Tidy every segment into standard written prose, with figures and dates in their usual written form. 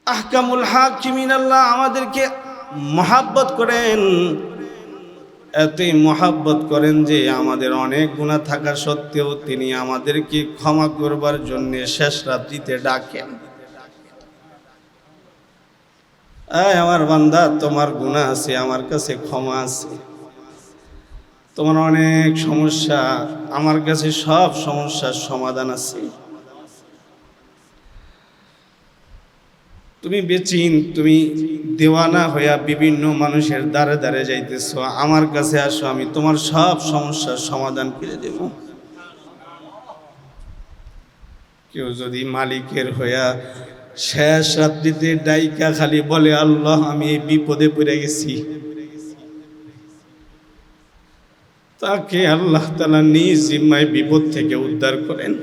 আহকামুল হাকিমিন আল্লাহ আমাদেরকে মহাব্বত করেন, এতই মহাব্বত করেন যে আমাদের অনেক গুনাহ থাকা সত্ত্বেও তিনি আমাদেরকে ক্ষমা করবার জন্য শেষ রাত্রিতে ডাকেন। আমার বান্দা, তোমার গুনাহ আছে, আমার কাছে ক্ষমা আছে। তোমার অনেক সমস্যা, আমার কাছে সব সমস্যার সমাধান আছে। তুমি বেচিন, তুমি দেওয়ানা হইয়া বিভিন্ন মানুষের দ্বারে দ্বারে যাইতেছ, আমার কাছে আসো, আমি তোমার সব সমস্যার সমাধান করে দেব। কেউ যদি মালিকের হইয়া শেষ রাত্রিতে ডাইকা খালি বলে, আল্লাহ আমি এই বিপদে পড়ে গেছি, তাকে আল্লাহ তাআলা নিজ জিম্মায় বিপদ থেকে উদ্ধার করেন।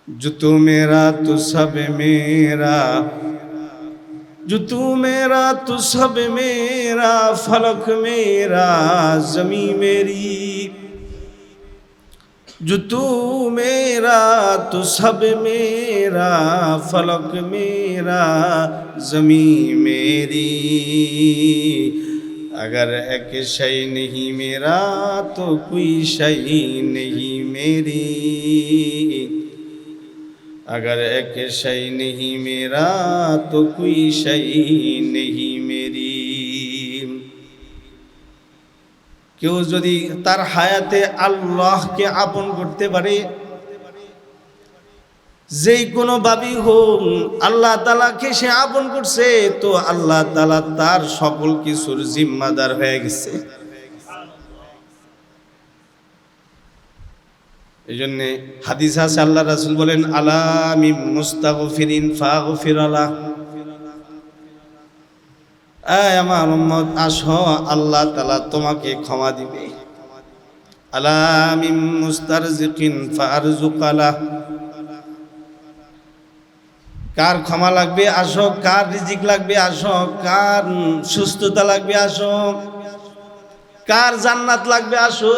जो तू मेरा तू सब मेरा, जो तू मेरा तू सब मेरा, फलक मेरा जमी मेरी। जो तू मेरा तू सब मेरा, फलक मेरा जमी मेरी। अगर एक शय नहीं मेरा तो कोई शय नहीं मेरी। अगर एक शय नहीं मेरा तो कोई शय नहीं मेरी। কেউ যদি তার হায়াতে আল্লাহকে আপন করতে পারে, যেই কোনো ভাবেই হোক আল্লাহ তাআলাকে সে আপন করছে, তো আল্লাহ তাআলা তার সকল কিছুর জিম্মাদার হয়ে গেছে। এই জন্য হাদিস আছে, আল্লাহ রাসূল বলেন, আলা মিন মুস্তাগফিরিন ফাগফির আলাহ। আমার উম্মত আসো, আল্লাহ তাআলা তোমাকে ক্ষমা দিবে। আলা মিন মুস্তারজিকিন ফারজুক আলাহ। কার ক্ষমা লাগবে আসো, কার রিজিক লাগবে আসো, কার সুস্থতা লাগবে আসো, কার জান্নাত লাগবে আসো,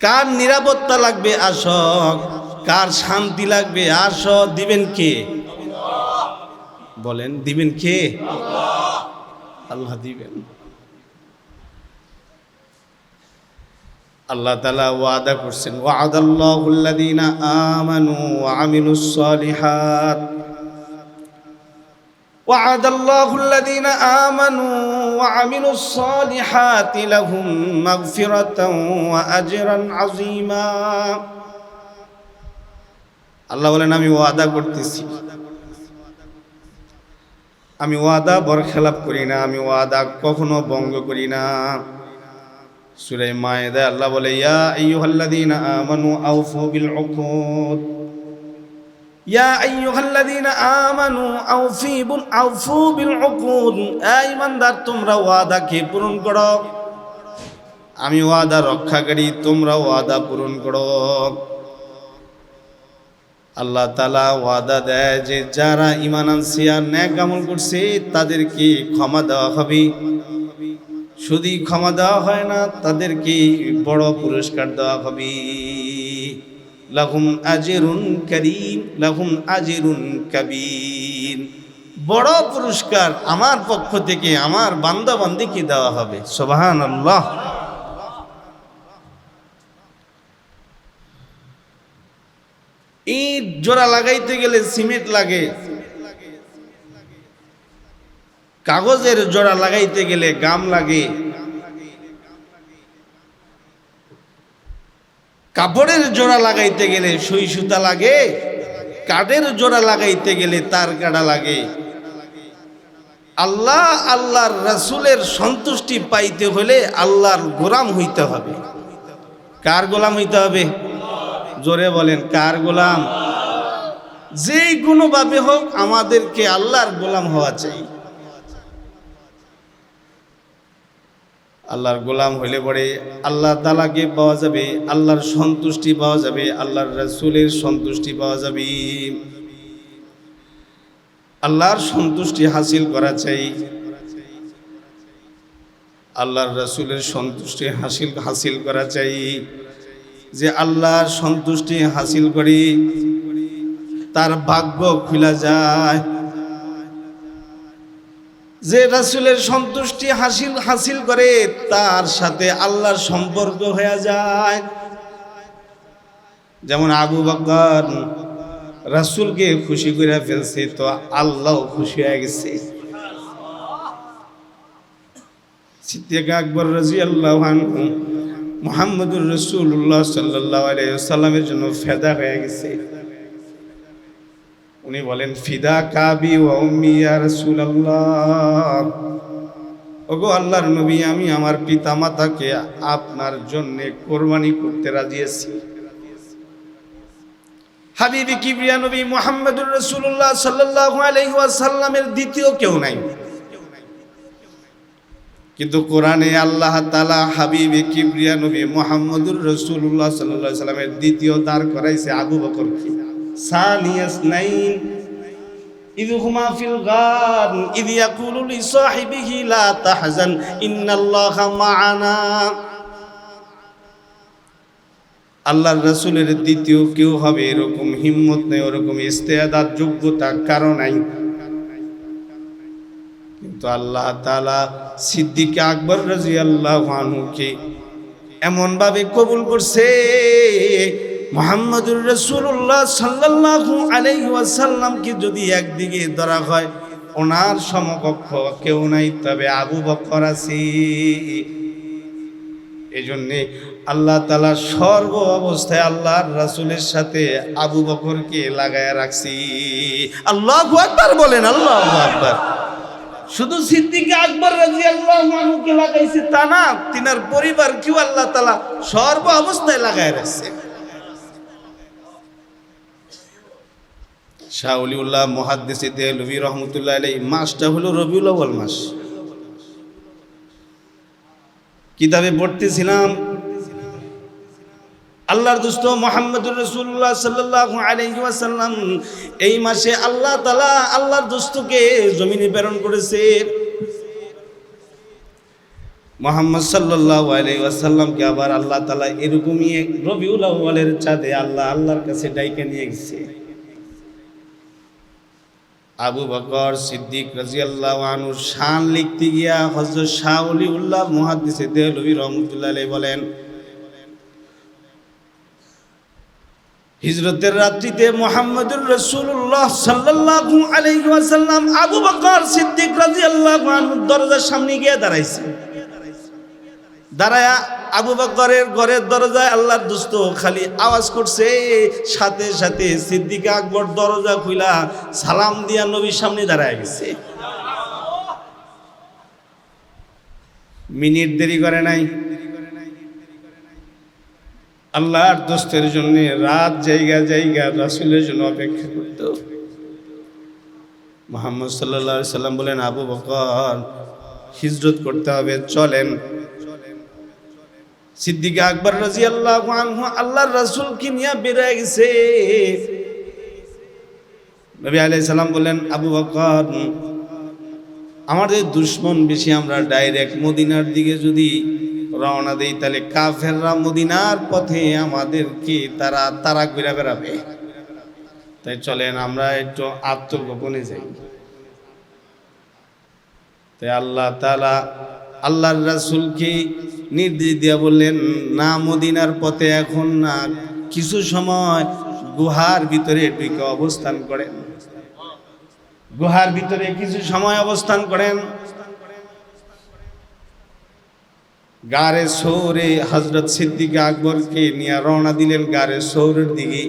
কার নিরাপত্তা লাগবে আসো, কার শান্তি লাগবে আসো। দিবেন কে? বলেন, দিবেন কে? আল্লাহ দিবেন। আল্লাহ তাআলা ওয়াদা করছেন, ওয়াদাল্লাহুল্লাযীনা আমানু ওয়া আমিলুস সালিহাত, ওয়াদাল্লাহুল্লাযীনা আমানু ওয়া আমিলুস সালিহাতি লাহুম মাগফিরাতান ওয়া আজরান আযীমা। আল্লাহ বলেন, আমি ওয়াদা করতেছি, আমি ওয়াদা বরখেলাপ করি না, আমি ওয়াদা কখনো ভঙ্গ করি না। সূরা মায়েদা আল্লাহ বলে, ইয়া আইয়ুহাল্লাযীনা আমানু আউফু বিল উকুদ, ইয়া আইয়ুহাল্লাযীনা আমানু আউফু বিল উকুদ। এই ইমানদার, তোমরা ওয়াদাকে পূরণ করো, আমি ওয়াদা রক্ষাকারী, তোমরা ওয়াদা পূরণ করো। আল্লাহ তাআলা ওয়াদা দেয় যে যারা ঈমান আনছে আর নেক আমল করছে তাদেরকে ক্ষমা দেওয়া হবে। শুধু ক্ষমা দেওয়া হয় না, তাদেরকে বড় পুরস্কার দেওয়া হবে। লাহুম আজরুন কারীম, লাহুম আজরুন কাবীর। বড় পুরস্কার আমার পক্ষ থেকে আমার বান্দা বান্দীকে দেওয়া হবে। সুবহানাল্লাহ। ইট জোড়া লাগাইতে গেলে সিমেন্ট লাগে, কাগজের জোড়া লাগাইতে গেলে গাম লাগে, কাপড়ের জোড়া লাগাইতে গেলে সুই সুতা লাগে, কাঠের জোড়া লাগাইতে গেলে তার কাটা লাগে। আল্লাহ আল্লাহর রাসূলের সন্তুষ্টি পাইতে হলে আল্লাহর গোলাম হইতে হবে। কার গোলাম হইতে হবে? জোরে বলেন, কার গোলাম? যেই কোনো ভাবে হোক আমাদেরকে আল্লাহর গোলাম হওয়া চাই। আল্লাহর গোলাম হইলে পরে আল্লাহ তাআলাকে পাওয়া যাবে, আল্লাহর সন্তুষ্টি পাওয়া যাবে, আল্লাহর রাসূলের সন্তুষ্টি পাওয়া যাবে। আল্লাহর সন্তুষ্টি হাসিল করা চাই, আল্লাহর রাসূলের সন্তুষ্টি হাসিল করা চাই। যে আল্লাহর সন্তুষ্টি হাসিল করি, তার ভাগ্য খুলে যায়। যে রাসূলের সন্তুষ্টি হাসিল করে তার সাথে আল্লাহর সম্পর্ক হয়ে যায়। যেমন আবু বকর রাসূলকে খুশি করে ফেলছে, তো আল্লাহও খুশি হয়ে গেছে। সিদ্দিক আকবর রাদিয়াল্লাহু আনহু মুহাম্মদুর রাসূলুল্লাহ সাল্লাল্লাহু আলাইহি ওয়াসাল্লামের জন্য ফিদা হয়ে গেছে। উনি বলেন, ফিদা কাবি ওয়া উম্মি ইয়া রাসূলুল্লাহ, ওগো আল্লাহর নবী, আমি আমার পিতা মাতাকে আপনার জন্য কোরবানি করতে রাজি আছি। হাবিবি কিবরিয়া নবী মুহাম্মদুর রাসূলুল্লাহ সাল্লাল্লাহু আলাইহি ওয়াসাল্লামের দ্বিতীয় কেউ নাই, কিন্তু কোরআনে আল্লাহ তাআলা হাবিবি কিবরিয়া নবী মুহাম্মদুর রাসূলুল্লাহ সাল্লাল্লাহু আলাইহি ওয়াসাল্লামের দ্বিতীয় দাঁড় করাইছে আবু বকরকে। সানিয়াস নাইন ইয হুমা ফিল গার ইয ইয়াকুলু লিসাহিবিহি লা তাহজান ইন্নাল্লাহা মা'ানা। আল্লাহর রাসূলের দ্বিতীয় কেউ হবে এরকম হিম্মত নেই, ওরকম ইস্তেয়াদাত যোগ্যতা কারো নাই, কিন্তু আল্লাহ তাআলা সিদ্দিক আকবর রাদিয়াল্লাহু আনহুকে এমন ভাবে কবুল করছে, মুহাম্মদুর রাসূলুল্লাহ সাল্লাল্লাহু আলাইহি ওয়াসাল্লামকে যদি একদিকে ধরা হয় ওনার সমকক্ষ কেউ নাই, তবে আবু বকর আছে। এজন্যে আল্লাহ তাআলা সর্ব অবস্থায় আল্লাহর রাসূলের সাথে আবু বকরকে লাগায়া রাখছি। আল্লাহু আকবার বলেন, আল্লাহু আকবার। শুধু সিদ্দিক আকবর রাদিয়াল্লাহু আনহুকে লাগাইছে তা না, তিনার পরিবারকেও আল্লাহ তাআলা সর্ব অবস্থায় লাগায়া রাখছে। শাহ ওলিউল্লাহ মুহাদ্দিস দেহলভী রহমতুল্লাহ আলাইহি মাসটা হলো রবিউল আউয়াল মাস। কিতাবে পড়তেছিলাম আল্লাহর দোস্ত মুহাম্মদুর রাসূলুল্লাহ সাল্লাল্লাহু আলাইহি ওয়াসাল্লাম এই মাসে আল্লাহ তাআলা আল্লাহর দোস্তকে জমিনে প্রেরণ করেছে। মুহাম্মদ সাল্লাল্লাহু আলাইহি ওয়াসাল্লামকে আবার আল্লাহ তাআলা এরকমই রবিউল আউয়ালের চাঁদে আল্লাহর কাছে ডাইকে নিয়ে গেছে। আবু বকর সিদ্দিক রাদিয়াল্লাহু আনহু শান লিখতে গিয়া হযরত শাহ ওলিউল্লাহ মুহাদ্দিস দেহলভী রহমাতুল্লাহ আলাইহি বলেন, হিজরতের রাত্রিতে মুহাম্মদুর রাসূলুল্লাহ সাল্লাল্লাহু আলাইহি ওয়াসাল্লাম আবু বকর সিদ্দিক রাদিয়াল্লাহু আনহু দরজার সামনে গিয়ে দাঁড়াইছে। দাঁড়ায়া আবু বকরের ঘরের দরজায় আল্লাহর দোস্ত খালি আওয়াজ করছে, সাথে সাথে সিদ্দিক আকবর দরজা খুইলা সালাম দিয়া নবীর সামনে দাঁড়ায় গেছে। মিনিট দেরি করে নাই। আল্লাহর দোস্তের জন্য রাত জায়গা রাসূলের জন্য অপেক্ষা করত। মুহাম্মদ সাল্লাল্লাহু আলাইহি সাল্লাম বলেন, আবু বকর হিজরত করতে হবে, চলেন। সিদ্দিক আকবর রাদিয়াল্লাহু আনহু আল্লাহর রাসূলকে নিয়ে বের হয়ে গেছে। নবী আলাইহিস সালাম বলেন, আবু বকর আমাদের দুশমন বেশি, আমরা ডাইরেক্ট মদিনার দিকে যদি রওনা দেই তাহলে কাফেররা মদিনার পথে আমাদেরকে তারা ঘুরে বেড়াবে, তাই চলেন আমরা একটু আত্মগোপনে যাই। তাই আল্লাহ তাআলা আল্লাহর রাসূলকে নির্দেশ দিয়া বললেন, না মদিনার পথে এখন না, কিছু সময় গুহার ভিতরে ঢুকে অবস্থান করেন, গুহার ভিতরে কিছু সময় অবস্থান করেন। গারে সৌরে হযরত সিদ্দিক আকবরকে নিয়ে রওনা দিলেন গারে সৌরের দিকে।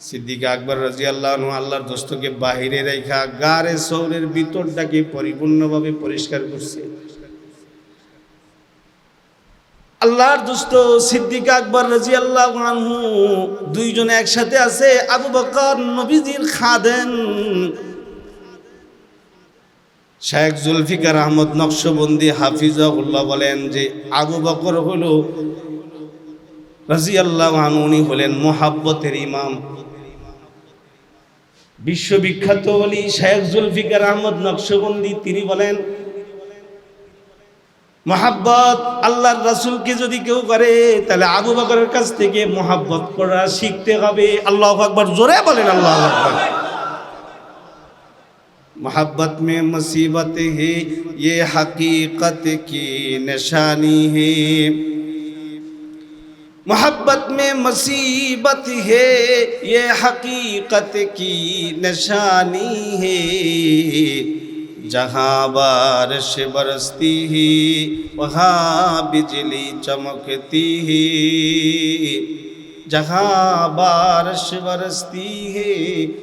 সিদ্দিক আকবর রাদিয়াল্লাহু আনহু আল্লাহর দোস্তকে বাহিরে রাখা গারে সৌরের ভিতরটাকে পরিপূর্ণভাবে পরিষ্কার করছে। আল্লাহর দোস্ত সিদ্দিক আকবর রাদিয়াল্লাহু আনহু দুইজনে একসাথে আছে। আবু বকর নবীজির খাদেম শেখ জুলফিকার আহমদ নকশবন্দি হাফিজাহুল্লাহ বলেন যে আবু বকর হলো রাদিয়াল্লাহু আনহু, উনি হলেন মুহাব্বতের ইমাম। বিশ্ববিখ্যাত ওলি শেখ জুলফিকার আহমদ নকশবন্দি তিনি বলেন, মোহাব্বত আল্লাহর রাসূলকে যদি কেউ করে তাহলে আবু বকরের কাছ থেকে মোহাব্বত করা শিখতে হবে। আল্লাহু আকবার, জোরে বলেন আল্লাহু আকবার। मोहब्बत में मुसीबत है ये हकीकत की निशानी है, मोहब्बत में मुसीबत है ये हकीकत की निशानी है, जहाँ बारिश बरसती है वहाँ बिजली चमकती है, जहाँ बारिश बरसती है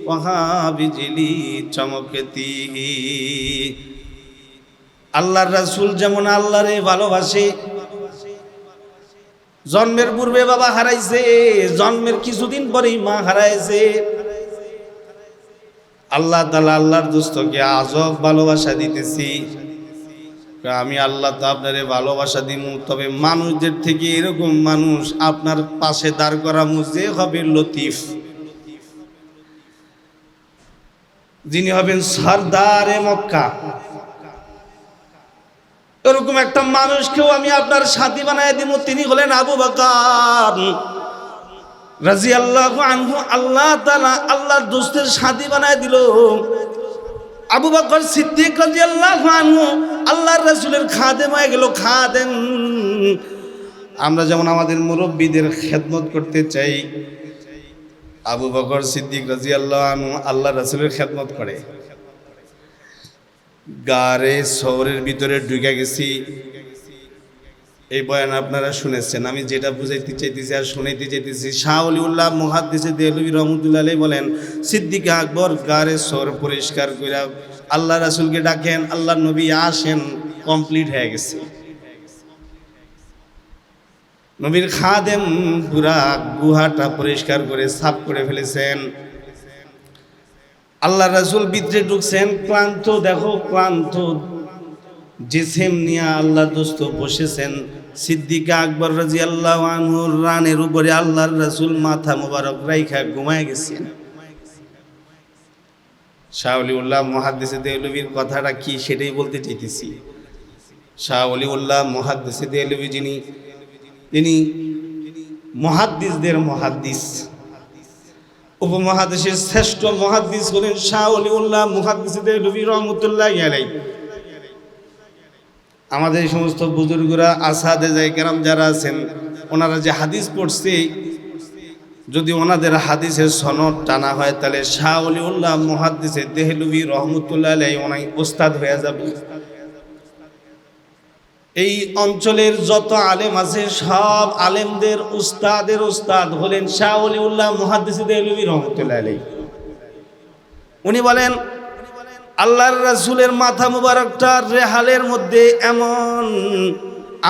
वहाँ बिजली चमकती है। আল্লাহর রাসূল যেমন আল্লাহরে ভালোবাসে, জন্মের পূর্বে বাবা হারাইছে, জন্মের কিছুদিন পরেই মা হারাইছে। আল্লাহ তাআলা আল্লাহর দোস্তকে আজব ভালোবাসা দিতেছি। আমি আল্লাহ তো আপনারে ভালোবাসা দিমু, তবে মানুষদের থেকে এরকম মানুষ আপনার পাশে দাঁড় করামু যে হবে লতিফ, যিনি হবেন সরদারে মক্কা। এরকম একটা মানুষকেও আমি আপনার সাথী বানায় দিব, তিনি হলেন আবু বকর রাদিয়াল্লাহু আনহু। আল্লাহ তাআলা আল্লাহর দোস্তের সাথী বানায় দিল। আবু বকর সিদ্দিক রাদিয়াল্লাহু আনহু আল্লাহর রাসূলের খাদেম হয়ে গেল, খাদেম। আমরা যেমন আমাদের মুরব্বীদের খেদমত করতে চাই, আবু বকর সিদ্দিক রাদিয়াল্লাহু আনহু আল্লাহর রাসূলের খেদমত করে। গারে শহরের ভিতরে ঢুকে গেছি, এই বয়ান আপনারা শুনেছেন। আমি যেটা বুঝাইতে চাইতেছি আর শুনাইতে চাইতেছি, শাহ ওলিউল্লাহ মুহাদ্দিস দেহলভী রহমতুল্লাহ আলাইহি বলেন, সিদ্দিক আকবর গারে শহর পরিষ্কার করে আল্লাহ রাসূলকে ডাকেন, আল্লাহ নবী আসেন, কমপ্লিট হয়ে গেছে। নবীর খাদেম পুরা গুহাটা পরিষ্কার করে সাফ করে ফেলেছেন। আল্লাহ রাসূল ভিতরে ঢুকছেন, ক্লান্ত, দেখো ক্লান্ত জিসিম নিয়ে আল্লাহ দোস্ত বসেছেন। সিদ্দিক আকবর রাদিয়াল্লাহু আনহুর রানের উপরে আল্লাহর রাসূল মাথা মোবারক রাইখা ঘুমায় গেছেন। শাহ ওলিউল্লাহ মুহাদ্দিস দেহলভীর কথাটা কি সেটাই বলতে চাইতেছি। শাহ ওলিউল্লাহ মুহাদ্দিস দেহলভী যিনি মুহাদ্দিসদের মুহাদ্দিস, উপমহাদেশের শ্রেষ্ঠ মুহাদ্দিস হলেন শাহ ওলিউল্লাহ মুহাদ্দিস দেহলভী রহমতুল্লাহি আলাইহি। আমাদের এই সমস্ত বুজুর্গরা আসাদে যায় কেরাম যারা আছেন, ওনারা যে হাদিস পড়ছে, যদি ওনাদের হাদিসের সনদ টানা হয় তাহলে শাহ ওলিউল্লাহ মুহাদ্দিস দেহলভী রহমতুল্লাহি আলাইহি ওনাই ওস্তাদ হয়ে যাবে। এই অঞ্চলের যত আলেম আছে সব আলেমদের উস্তাদের উস্তাদ হলেন শাহ ওলিউল্লাহ মুহাদ্দিস দেহলভী রহমতুল্লাহি আলাইহি। উনি বলেন, আল্লাহর রাসূলের মাথা মুবারকটা রেহালের মধ্যে এমন,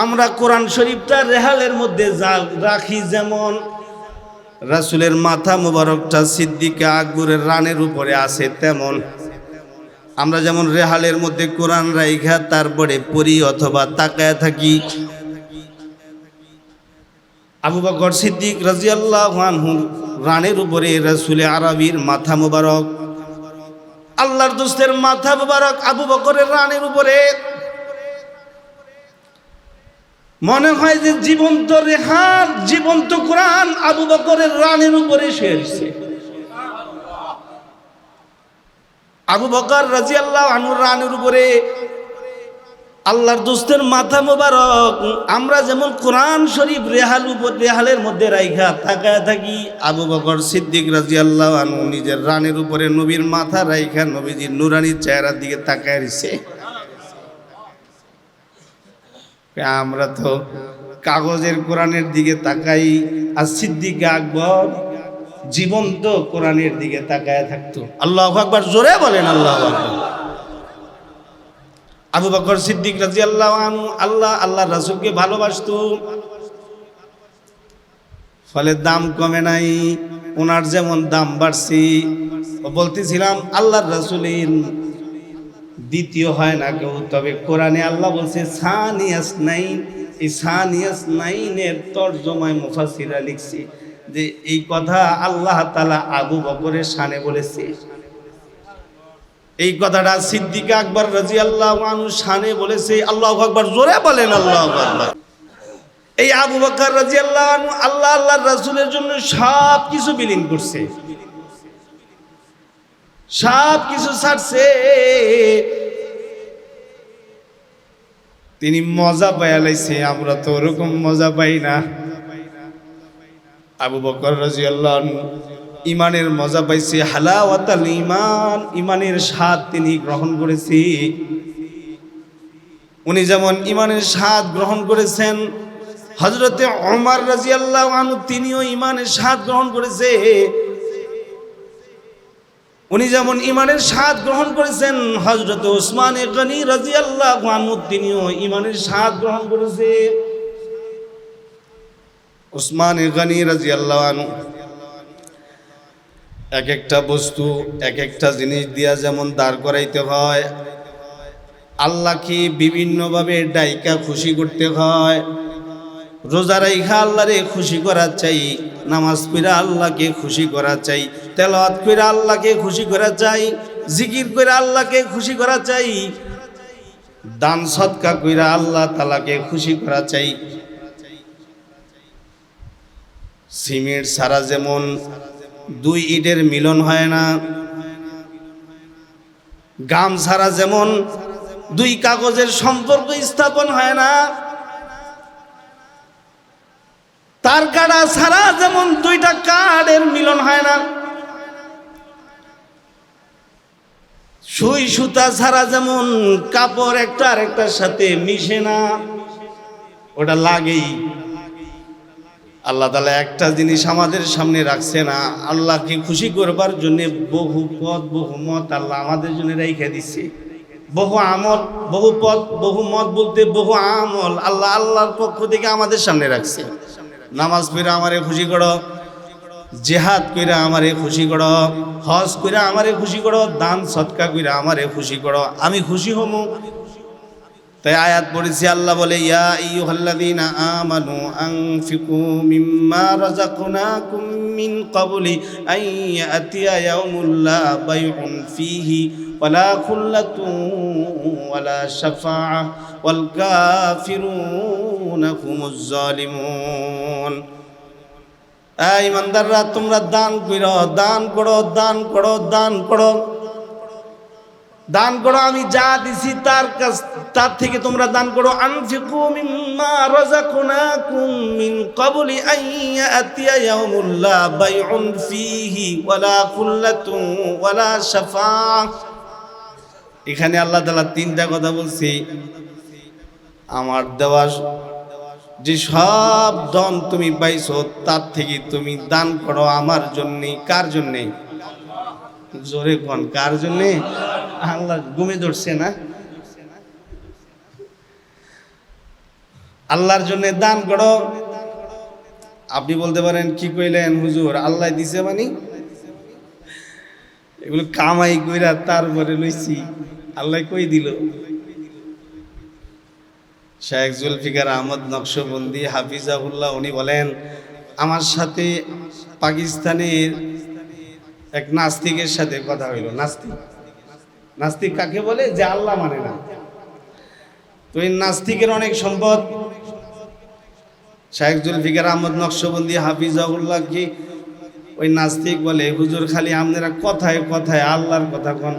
আমরা কোরআন শরীফটা রেহালের মধ্যে রাখি, যেমন রাসূলের মাথা মুবারকটা সিদ্দিক আকবরের রানের উপরে আছে, তেমন আমরা যেমন রেহালের মধ্যে কোরআন রাইখা তারপরে পড়ি অথবা তাকায় থাকি। আবু বকর সিদ্দিক রাদিয়াল্লাহু আনহু রানের উপরে রাসূলে আরবীর মাথা মুবারক, আল্লাহর দোস্তের মাথা মুবারক আবু বকরের রানের উপরে। মনে হয় যে জীবন্ত রেহাল, জীবন্ত কোরআন আবু বকরের রানের উপরে শুয়েছে। আবু বকর রাদিয়াল্লাহু আনহুর রানের উপরে আল্লাহর দোস্তের মাথা মোবারক। আমরা যেমন কোরআন শরীফ রেহালের মধ্যে রাইখা তাকায় থাকি, আবু বকর সিদ্দিক রাদিয়াল্লাহু আনহু নিজের রানের উপরে নবীর মাথা রাইখা নবীজির নুরানি চেহারার দিকে তাকায় রইছে। আমরা তো কাগজের কোরআনের দিকে তাকাই, আর সিদ্দিক আকবর জীবন্ত কোরআনের দিকে তাকায় থাকতো। আল্লাহু আকবার, জোরে বলেন আল্লাহু আকবার। আবু বকর সিদ্দিক রাদিয়াল্লাহু আনহু আল্লাহ রাসূলকে ভালোবাসতো, ফলে দাম কমে নাই, ওনার যেমন দাম বাড়ছে। বলতেছিলাম আল্লাহর রাসূলের দ্বিতীয় হয় না কেউ, তবে কোরআনে আল্লাহ বলছে সানিয়াস নাইন। এই সানিয়াস নাইনের তরজমায় মুফাসসিররা লিখছে যে এই কথা আল্লাহ তাআলা আবু বকরের শানে বলেছে। এই কথাটা সিদ্দিক আকবর রাদিয়াল্লাহু আনহু শানে বলেছে। আল্লাহু আকবার, জোরে বলেন আল্লাহু আকবার। এই আবু বকর রাদিয়াল্লাহু আনহু আল্লাহর রাসূলের জন্য সব কিছু বিলীন করছে, সব কিছু ছাড়ছে। তিনি মজা পাইয়া লাইছে, আমরা তো ওরকম মজা পাই না। আবু বকর রাদিয়াল্লাহু আনহু ইমানের মজা পাইছে, হালাওয়াতাল ঈমান, ইমানের স্বাদ তিনি গ্রহণ করেছে। উনি যেমন ইমানের স্বাদ গ্রহণ করেছেন, হযরতে ওমর রাদিয়াল্লাহু আনহু তিনিও ইমানের স্বাদ গ্রহণ করেছে। উনি যেমন ইমানের স্বাদ গ্রহণ করেছেন, হযরতে উসমান গনি রাদিয়াল্লাহু আনহু তিনিও ইমানের স্বাদ গ্রহণ করেছে। উসমান গনি রাদিয়াল্লাহু আনহু এক একটা বস্তু, এক একটা জিনিস দিয়া যেমন দাঁড় করাইতে হয়, আল্লাহকে বিভিন্নভাবে ডাইকা খুশি করতে হয়। রোজা রাইখা আল্লাহরে খুশি করা চাই, নামাজ পড়া আল্লাহকে খুশি করা চাই, তেলাওয়াত করে আল্লাহকে খুশি করা চাই, জিকির করে আল্লাহকে খুশি করা চাই, দান সদকা কইরা আল্লাহ তাআলাকে খুশি করা চাই। সিমেন্ট ছাড়া যেমন দুই ইটের মিলন হয় না, গাম ছাড়া যেমন দুই কাগজের সম্পর্ক স্থাপন হয় না, তার কাটা ছাড়া যেমন দুইটা কার্ডের মিলন হয় না, সুই সুতা ছাড়া যেমন কাপড় একটা আরেকটার সাথে মিশে না, ওটা লাগেই। আল্লাহ তাআলা একটা জিনিস আমাদের সামনে রাখছে না, আল্লাহকে খুশি করবার জন্য বহু পথ বহু মত আল্লাহ আমাদের জন্য রেখে দিচ্ছে। বহু আমল, বহু পথ, বহু মত বলতে বহু আমল আল্লাহর পক্ষ থেকে আমাদের সামনে রাখছে। নামাজ পড়ে আমারে খুশি করো, জিহাদ কইরা আমারে খুশি করো, হজ কইরা আমারে খুশি করো, দান সদকা কইরা আমারে খুশি করো, আমি খুশি হমু। তাই আয়াত পড়েছি, আল্লাহ বলে, ইয়া আইয়ুহাল্লাযীনা আমানু আনফিকু মিম্মা রাযাকনাকুম মিন ক্বাবলি আন ইয়াতিয়া ইয়াউমুল লা বাইউন ফীহি ওয়ালা খুল্লাতুন ওয়ালা শাফাআ ওয়াল কাফিরুনা হুমুজ জালিমুন। এই ইমানদাররা, তোমরা দান করো, দান করো, দান করো, দান করো, দান করো, আমি যা দিছি তার থেকে তোমরা দান করো। আনফিকু মিম্মা রাযাকনাকুম মিন ক্বাবলি আন ইয়াতিয়া ইয়াউমুল লা বাইউন ফীহি ওয়ালা খুল্লাতুন ওয়ালা শাফাআ। এখানে আল্লাহ তাআলা তিনটা কথা বলছি। আমার দেওয়া যে সব ধন তুমি পাইছো তার থেকে তুমি দান করো আমার জন্যে। কার জন্যে? জোরে কোন, কার জন্যে? আল্লাহ ঘুমে ধরছে না? আল্লাহর জন্য দান করো। আপনি বলতে পারেন, কি কইলেন হুজুর, আল্লাহ দিছে মানে? এগুলো কামাই কইরা তারপরে লইছি, আল্লাহ কই দিল? শেখ জুলফিকার আহমদ নকশবন্দি হাফিজাহুল্লাহ উনি বলেন, আমার সাথে পাকিস্তানের এক নাস্তিকের সাথে কথা হইল। নাস্তিক কাকে বলে? যে আল্লাহ মানে না। তো এই নাস্তিকের অনেক সম্পদ। শেখ জুলফিকার আহমদ নকশবন্দি হাফিজাহুল্লাহ কি ওই নাস্তিক বলে, হুজুর খালি আপনারা কথায় কথায় আল্লাহর কথা কোন,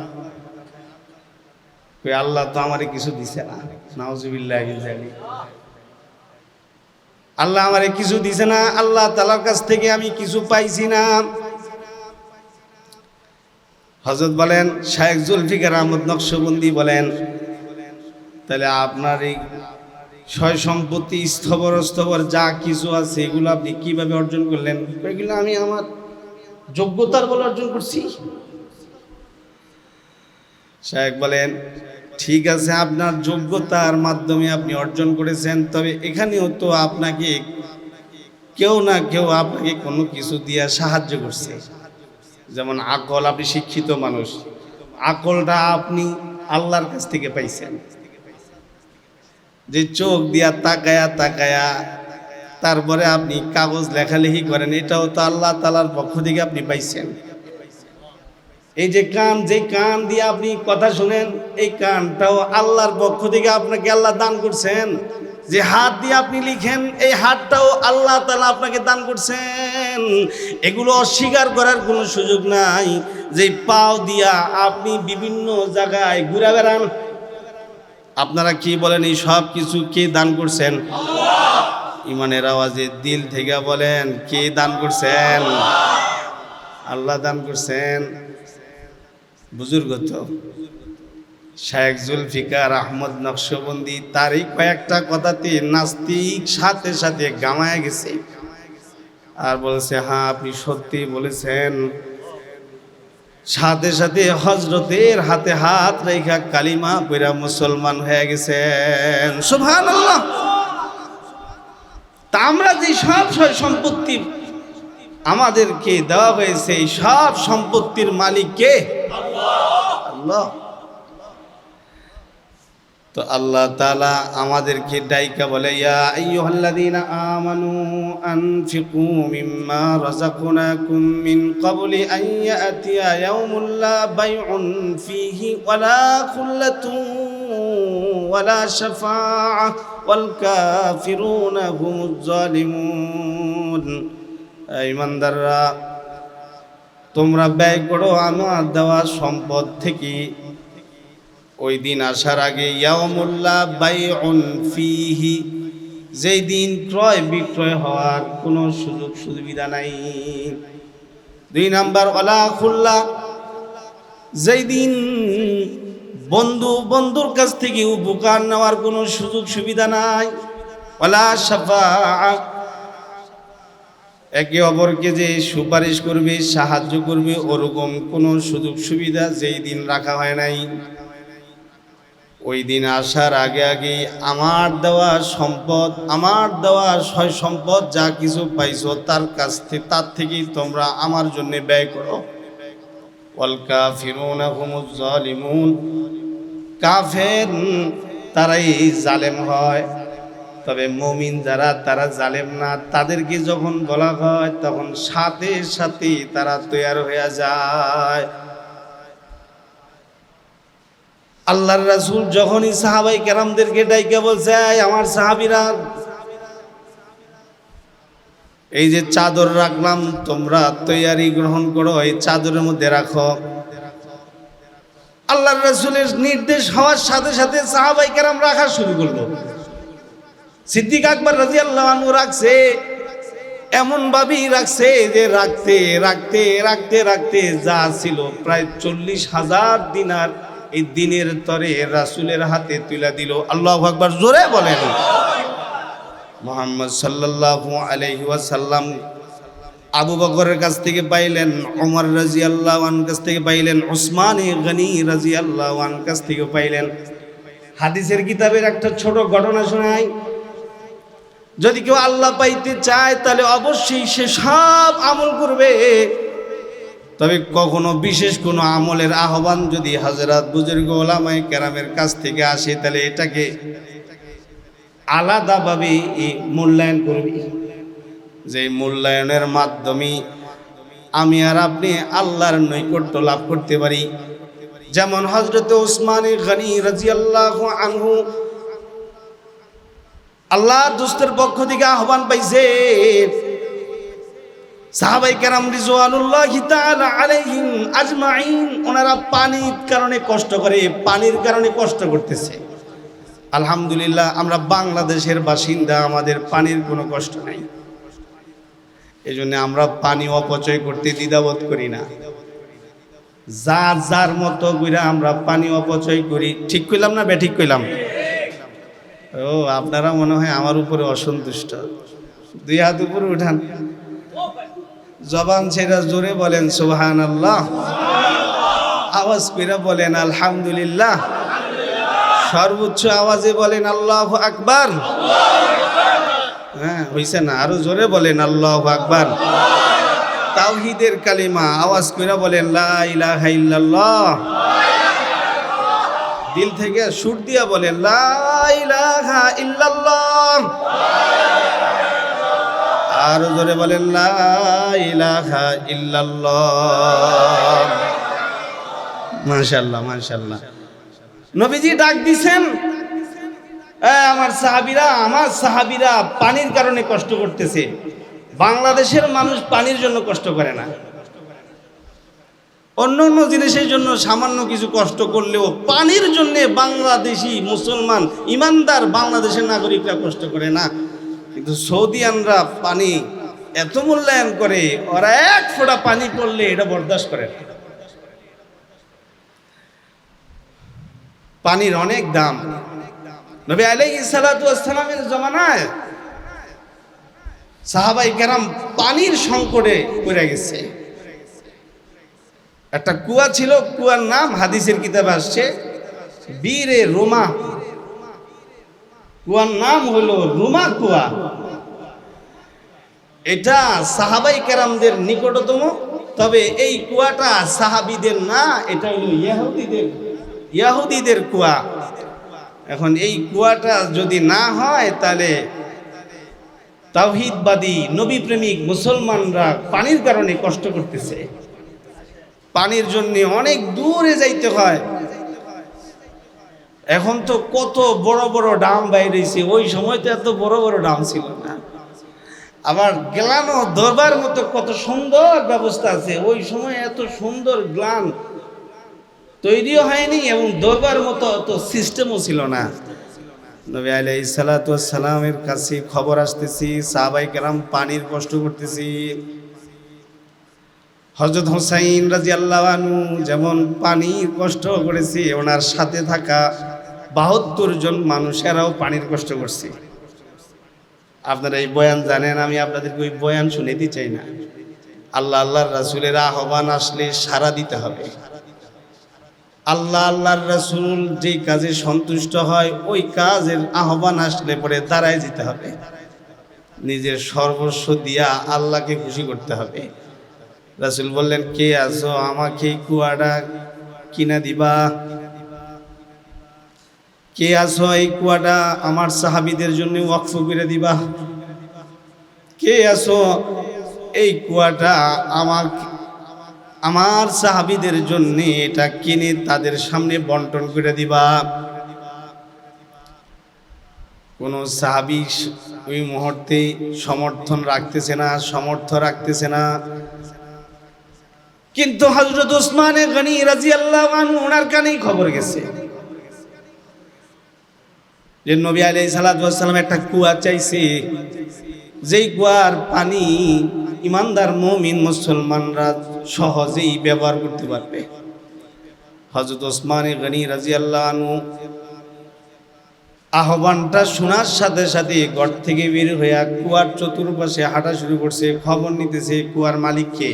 আল্লাহ তো আমারে কিছু দিছে না। নাউজুবিল্লাহি জানি, আল্লাহ আমারে কিছু দিছে না, আল্লাহ তাআলার কাছ থেকে আমি কিছু পাইছি না। হযরত বলেন, শেখ জুলফিকার আহমদ নকশবন্দি বলেন, তাহলে আপনার এই সয় সম্পত্তি স্থবর যা কিছু আছে এগুলো আপনি কিভাবে অর্জন করলেন? এগুলো আমি আমার যোগ্যতার বলে অর্জন করছি। শেখ বলেন, ঠিক আছে, আপনার যোগ্যতার মাধ্যমে আপনি অর্জন করেছেন, তবে এখানেও তো আপনাকে কেউ না কেউ আপনাকে কোনো কিছু দিয়ে সাহায্য করছে। যেমন আকল, আপনি শিক্ষিত মানুষ, আকলটা আপনি আল্লাহর কাছ থেকে পাইছেন। যে চোখ দিয়া তাকায়া তাকায়া তারপরে আপনি কাগজ লেখালেখি করেন, এটাও তো আল্লাহ তাআলার পক্ষ থেকে আপনি পাইছেন। এই যে কান, যে কান দিয়ে আপনি কথা শুনেন, এই কানটাও আল্লাহর পক্ষ থেকে আপনাকে আল্লাহ দান করছেন। যে হাত দিয়ে আপনি লিখেন, এই হাতটাও আল্লাহ তাআলা আপনাকে দান করছেন। এগুলো অস্বীকার করার কোনো সুযোগ নাই। যে পাও দিয়া আপনি বিভিন্ন জায়গায় ঘুরে বেড়ান, আপনারা কি বলেন এই সব কিছু কে দান করছেন? ইমানের আওয়াজে দিল থেকে বলেন, কে দান করছেন? আল্লাহ দান করছেন। বুজুর্গ তো শেখ জুলফিকার আহমদ নকশবন্দি, তারই কয়েকটা কথাতে নাস্তিক সাথে সাথে গামায় গেছে আর বলছে, হ্যাঁ আপনি সত্যি বলেছেন। সাথে সাথে হযরতের হাতে হাত রেখা কালিমা পড়া মুসলমান হয়ে গেছেন। সুবহানাল্লাহ। তা আমরা যে সব সম্পত্তি আমাদেরকে দেওয়া হয়েছে, এই সব সম্পত্তির মালিক কে? আল্লাহ। তো আল্লাহ তাআলা আমাদেরকে ডাইকা বলে, ইয়া আইয়ুহাল্লাযীনা আমানু আনফিকু মিম্মা রাযাকনাকুম মিন ক্বাবলি আন ইয়াতিয়া ইয়াউমুল লা বাইউন ফীহি ওয়ালা খুল্লাতুন ওয়ালা শাফাআহ ওয়াল কাফিরুনা হুমুজ জালিমুন। ঈমানদাররা, তোমরা ব্যয় করো আমার দেওয়া সম্পদ থেকে। ওই দিন আসার আগে, ইয়াউমুল লা বাইউন ফীহি, যেই দিন ক্রয় বিক্রয় হওয়ার কোনো সুযোগ সুবিধা নাই। 2 নাম্বার, ওয়ালা খুল্লা, যেই দিন বন্ধুর কাছ থেকে উপকার নেওয়ার কোনো সুযোগ সুবিধা নাই। ওয়ালা শাফাআ, একে অপরকে যে সুপারিশ করবে, সাহায্য করবে, ওরকম কোনো সুযোগ সুবিধা যেই দিন রাখা হয় নাই। ওই দিন আসার আগে আগে আমার দেওয়া সম্পদ, আমার দেওয়া সয় সম্পদ যা কিছু পাইছো তার থেকেই তোমরা আমার জন্য ব্যয় করো। ওয়াল কাফিরুনা হুমুজ জালিমুন, কাফের তারাই জালেম হয়, তবে মুমিন যারা তারা জালেম না। তাদেরকে যখন বলা হয় তখন সাথে সাথে তারা তৈয়ার হয়ে যায়। আল্লাহর রাসূল যখনই সাহাবায়ে কেরামদেরকে ডাইকা বলছে, আমার সাহাবীরা, এই যে চাদর রাখলাম তোমরা তৈয়ারি গ্রহণ করো, এই চাদরের মধ্যে রাখো। আল্লাহর রাসূলের নির্দেশ হওয়ার সাথে সাথে সাহাবায়ে কেরাম রাখা শুরু করলো। সিদ্দিক আকবর রাদিয়াল্লাহু আনহু রাখছে, এমন ভাবেই রাখছে যে রাখতে রাখতে রাখতে রাখতে যা ছিল প্রায় 40,000 দিনার এই দিনের তরে রাসূলের হাতে তুলে দিল। আল্লাহু আকবার, জোরে বলেন। মুহাম্মদ সাল্লাল্লাহু আলাইহি ওয়াসাল্লাম আবু বকরের কাছ থেকে পাইলেন, ওমর রাদিয়াল্লাহু আনহুর কাছ থেকে পাইলেন, উসমান গনি রাদিয়াল্লাহু আনহুর কাছ থেকে পাইলেন। হাদিসের কিতাবের একটা ছোট ঘটনা শোনাই। যদি কেউ আল্লাহ পাইতে চায় তাহলে অবশ্যই সে সব আমল করবে, তবে কখনো বিশেষ কোনো আমলের আহ্বান যদি হযরত বুজুর্গ ওলামায়ে কেরামের কাছ থেকে আসে তাহলে এটাকে আলাদাভাবে মূল্যায়ন করবে, যে মূল্যায়নের মাধ্যমে আমি আর আপনি আল্লাহর নৈকট্য লাভ করতে পারি। যেমন হযরত উসমান গনি রাদিয়াল্লাহু আনহু আল্লাহর দোস্তের পক্ষ থেকে আহ্বান পাইছে। সাহাবায়ে কেরাম রিজওয়ানুল্লাহি তাআলা আলাইহিম আজমাইন, ওনারা পানির কারণে কষ্ট করে, পানির কারণে কষ্ট করতেছে। আলহামদুলিল্লাহ, আমরা বাংলাদেশের বাসিন্দা, আমাদের পানির কোনো কষ্ট নাই। এজন্য আমরা পানি অপচয় করতে দ্বিধাবোধ করি না। যার যার মতো কইরা আমরা পানি অপচয় করি। ঠিক কইলাম না বেঠিক কইলাম? ও, আপনারা মনে হয় আমার উপরে অসন্তুষ্ট। 2 হাত উপরে উঠান, জবান ছেড়ে জোরে বলেন সুবহানাল্লাহ, আওয়াজ কইরা বলেন আলহামদুলিল্লাহ, সর্বোচ্চ আওয়াজে বলেন আল্লাহু আকবার। হ্যাঁ, হইছে না? আরো জোরে বলেন আল্লাহু আকবার। তাওহীদের কালিমা আওয়াজ কইরা বলেন লা ইলাহা ইল্লাল্লাহ। দিল থেকে সুর দিয়া বলেন লা ইলাহা ইল্লাল্লাহ। আরো জোরে বলেন লা ইলাহা ইল্লাল্লাহ। মাশাআল্লাহ মাশাআল্লাহ। নবীজি ডাক দিছেন, আমার সাহাবীরা পানির কারণে কষ্ট করতেছে। বাংলাদেশের মানুষ পানির জন্য কষ্ট করে না, অন্য অন্য জিনিসের জন্য সামান্য কিছু কষ্ট করলেও পানির জন্য বাংলাদেশি মুসলমান ইমানদার বাংলাদেশের নাগরিকরা কষ্ট করে না। কিন্তু সৌদিয়ানরা পানি এত মূল্যায়ন করে, ওরা এক ফোঁটা পানি পড়লে এটা বরদাস্ত করে না। পানির অনেক দাম। নবী আলাইহিস সালাতু ওয়াস সালামের জামানায় সাহাবায়ে কেরাম পানির সংকটে পড়ে গেছে। একটা কুয়া ছিল, কুয়ার নাম হাদিসের কিতাবে আসছে বীরে রোমা। কুয়ার নাম হলো রোমা কুয়া। এটা সাহাবায়ে কেরামদের নিকটতম, তবে এই কুয়াটা সাহাবীদের না, এটা হলো ইহুদিদের কুয়া। এখন এই কুয়াটা যদি না হয় তাহলে তাওহীদবাদী নবী প্রেমিক মুসলমানরা পানির কারণে কষ্ট করতেছে। পানির জন্য অনেক দূরে যাইতে হয়। এখন তো কত বড় বড় ডাম বাইরেছে, ওই সময় তো এত বড় বড় ডাম ছিল না। আবার গ্লানও ধরবার মতো কত সুন্দর ব্যবস্থা আছে, ওই সময় এত সুন্দর গ্লান তৈরিও হয়নি এবং ধরবার মতো অত সিস্টেমও ছিল না। নবী আলাইহিস সালাতু ওয়াস সালামের কাছে খবর আসতেছি, সাহাবায়ে কেরাম পানির কষ্ট করতেছি। হযরত হুসাইন রাদিয়াল্লাহু আনহু যেমন পানির কষ্ট করেছে, ওনার সাথে থাকা ৭২ জন মানুষেরাও পানির কষ্ট করছে। আপনারা এই বয়ান জানেন, আমি আপনাদেরকে ওই বয়ান শুনাইতে চাই না। আল্লাহর রাসূলের আহ্বান আসলে সাড়া দিতে হবে। আল্লাহর রাসূল যেই কাজে সন্তুষ্ট হয় ওই কাজের আহ্বান আসলে পরে দাঁড়ায় যেতে হবে। নিজের সর্বস্ব দিয়া আল্লাহকে খুশি করতে হবে। রাসূল বললেন, কে আছো, আমাকে কুয়াটা কিনা দিবা? কে আছো এই কুয়াটা আমার সাহাবীদের জন্য ওয়াকফ করে দিবা? কে আছো এই কুয়াটা আমার সাহাবীদের জন্য এটা কিনে তাদের সামনে বন্টন করে দিবা? কোন সাহাবী ওই মুহূর্তে সমর্থ রাখতেছে না। কিন্তু হযরত ওসমান গনি রাদিয়াল্লাহু আনহু ওনার কানেই খবর গেছে যে নবী আলাইহিস সালাতু ওয়াস সালাম একটা কুয়া চাইছে, যেই কুয়ার পানি ইমানদার মুমিন মুসলমানরা সহজেই ব্যবহার করতে পারবে। হযরত ওসমান গনি রাদিয়াল্লাহু আনহু আহ্বানটা শোনার সাথে সাথে ঘর থেকে বের হয়ে কুয়ার চতুর্পাশে হাঁটা শুরু করছে, খবর নিতেছে কুয়ার মালিককে।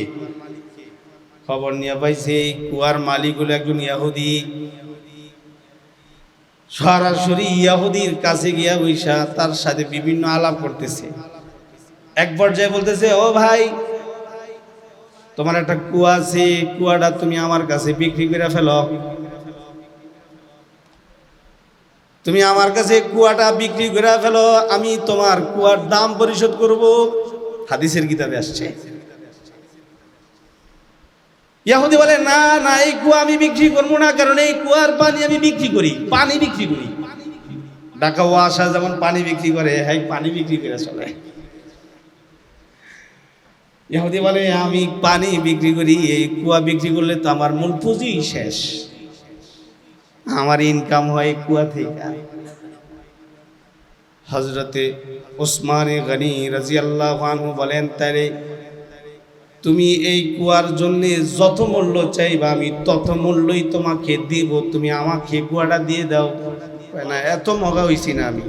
খবর নিয়ে পাইছে কুয়ার মালিক হলো একজন ইহুদি। সরাসরি ইহুদির কাছে গিয়া বইসা তার সাথে বিভিন্ন আলাপ করতেছে। এক পর্যায়ে বলতেছে, ও ভাই, তোমার একটা কুয়া আছে, কুয়াটা তুমি আমার কাছে বিক্রি করে ফেলো। তুমি আমার কাছে কুয়াটা বিক্রি করে ফেলো, আমি তোমার কুয়ার দাম পরিশোধ করব। হাদিসের কিতাবে আসছে। ইহুদি বলে, না না, এই কুয়া আমি বিক্রি করবো না, কারণ এই কুয়ার পানি আমি বিক্রি করি, পানি বিক্রি করি। ঢাকা ওয়াসা যেমন পানি বিক্রি করে, হ্যাঁ পানি বিক্রি করে চলে। ইহুদি বলে, আমি পানি বিক্রি করি, এই কুয়া বিক্রি করলে তো আমার মূল পুঁজি শেষ, আমার ইনকাম হয় কুয়া থেকে। হযরতে ওসমান গনি রাদিয়াল্লাহু আনহু বলেন, তাইলে তুমি এই কুয়ার জন্য যত মূল্য চাইবা আমি তত মূল্যই তোমাকে দিব, তুমি আমাকে কুয়াটা দিয়ে দাও। না, এত মগা হইছি না আমি,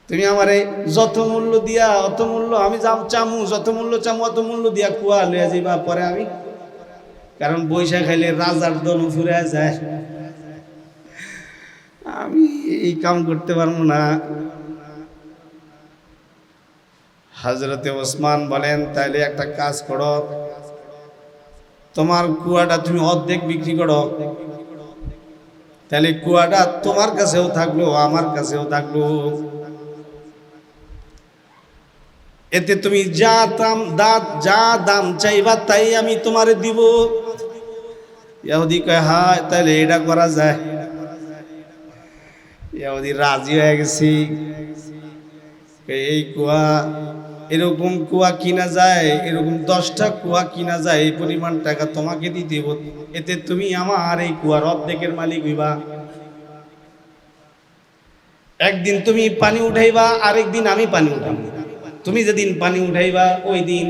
তুমি আমারে যত মূল্য দিয়া অত মূল্য আমি চামু, যত মূল্য চামু অত মূল্য দিয়া কুয়া লইয়া যাইবা পরে আমি, কারণ বৈশা খাইলে রাজার দল ফুরে যায়, আমি এই কাম করতে পারবো না। হযরতে ওসমান বলেন, তাইলে একটা কাজ করো, তোমার কুয়াটা তুমি অর্ধেক বিক্রি করো, তাহলে কুয়াটা তোমার কাছেও থাকলো আমার কাছেও থাকলো। এতে তুমি যা দাম চাইবা তাই আমি তোমারে দিব। ইহুদি কয় হ্যাঁ তাহলে এটা করা যায়। ইহুদি রাজি হয়ে গেছি। এই কুয়া, এরকম কুয়া কিনা যায়, এরকম 10টা কুয়া কিনা যায়, এই পরিমাণ টাকা তোমাকে দিতে হবে, এতে তুমি আমার এই কুয়ার অর্ধেকের মালিক হইবা। একদিন তুমি পানি উঠাইবা, আরেকদিন আমি পানি উঠাবো। তুমি যেদিন পানি উঠাইবা ওই দিন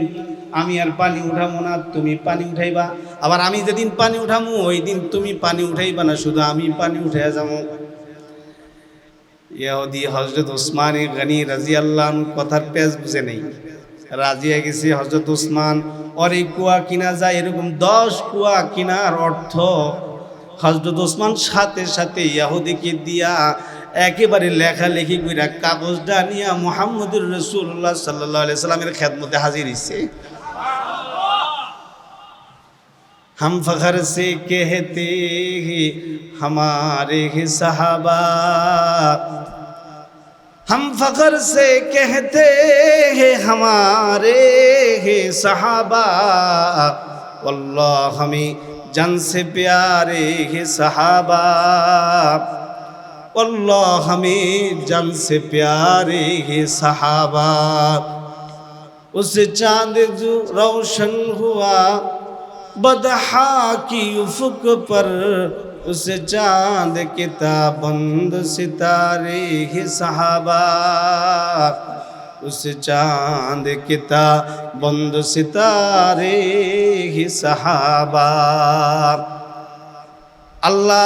আমি আর পানি উঠাবো না, তুমি পানি উঠাইবা। আবার আমি যেদিন পানি উঠাবো ওই দিন তুমি পানি উঠাইবা না, শুধু আমি পানি উঠাইয়া যাবো। ইহুদি হযরত উসমান গনি রাদিয়াল্লাহু আনহু কথার পেজ বুঝে নেই, রাজি হয়ে গেছে। হযরত উসমান আর এই কুয়া কিনা যায়, এরকম 10 কুয়া কিনার অর্থ হযরত উসমান সাথে সাথে ইহুদিকে দিয়া একেবারে লেখালেখি কইরা কাগজটা নিয়া মুহাম্মদুর রাসূলুল্লাহ সাল্লাল্লাহু আলাইহি সাল্লামের খেদমতে হাজির হইছে। हम फखर से कहते हैं हमारे ही सहाबा, हम फखर से कहते हैं हमारे ही सहाबा, वल्लाह हमें जन से प्यारे हैं सहाबा, वल्लाह हमें जन से प्यारे हैं सहाबा। उस चांद जो रोशन हुआ बदहा की उफक पर, उस चांद के ताबंद सितारे ही सहाबा, उस चांद के ताबंद सितारे ही सहाबा। আল্লাহ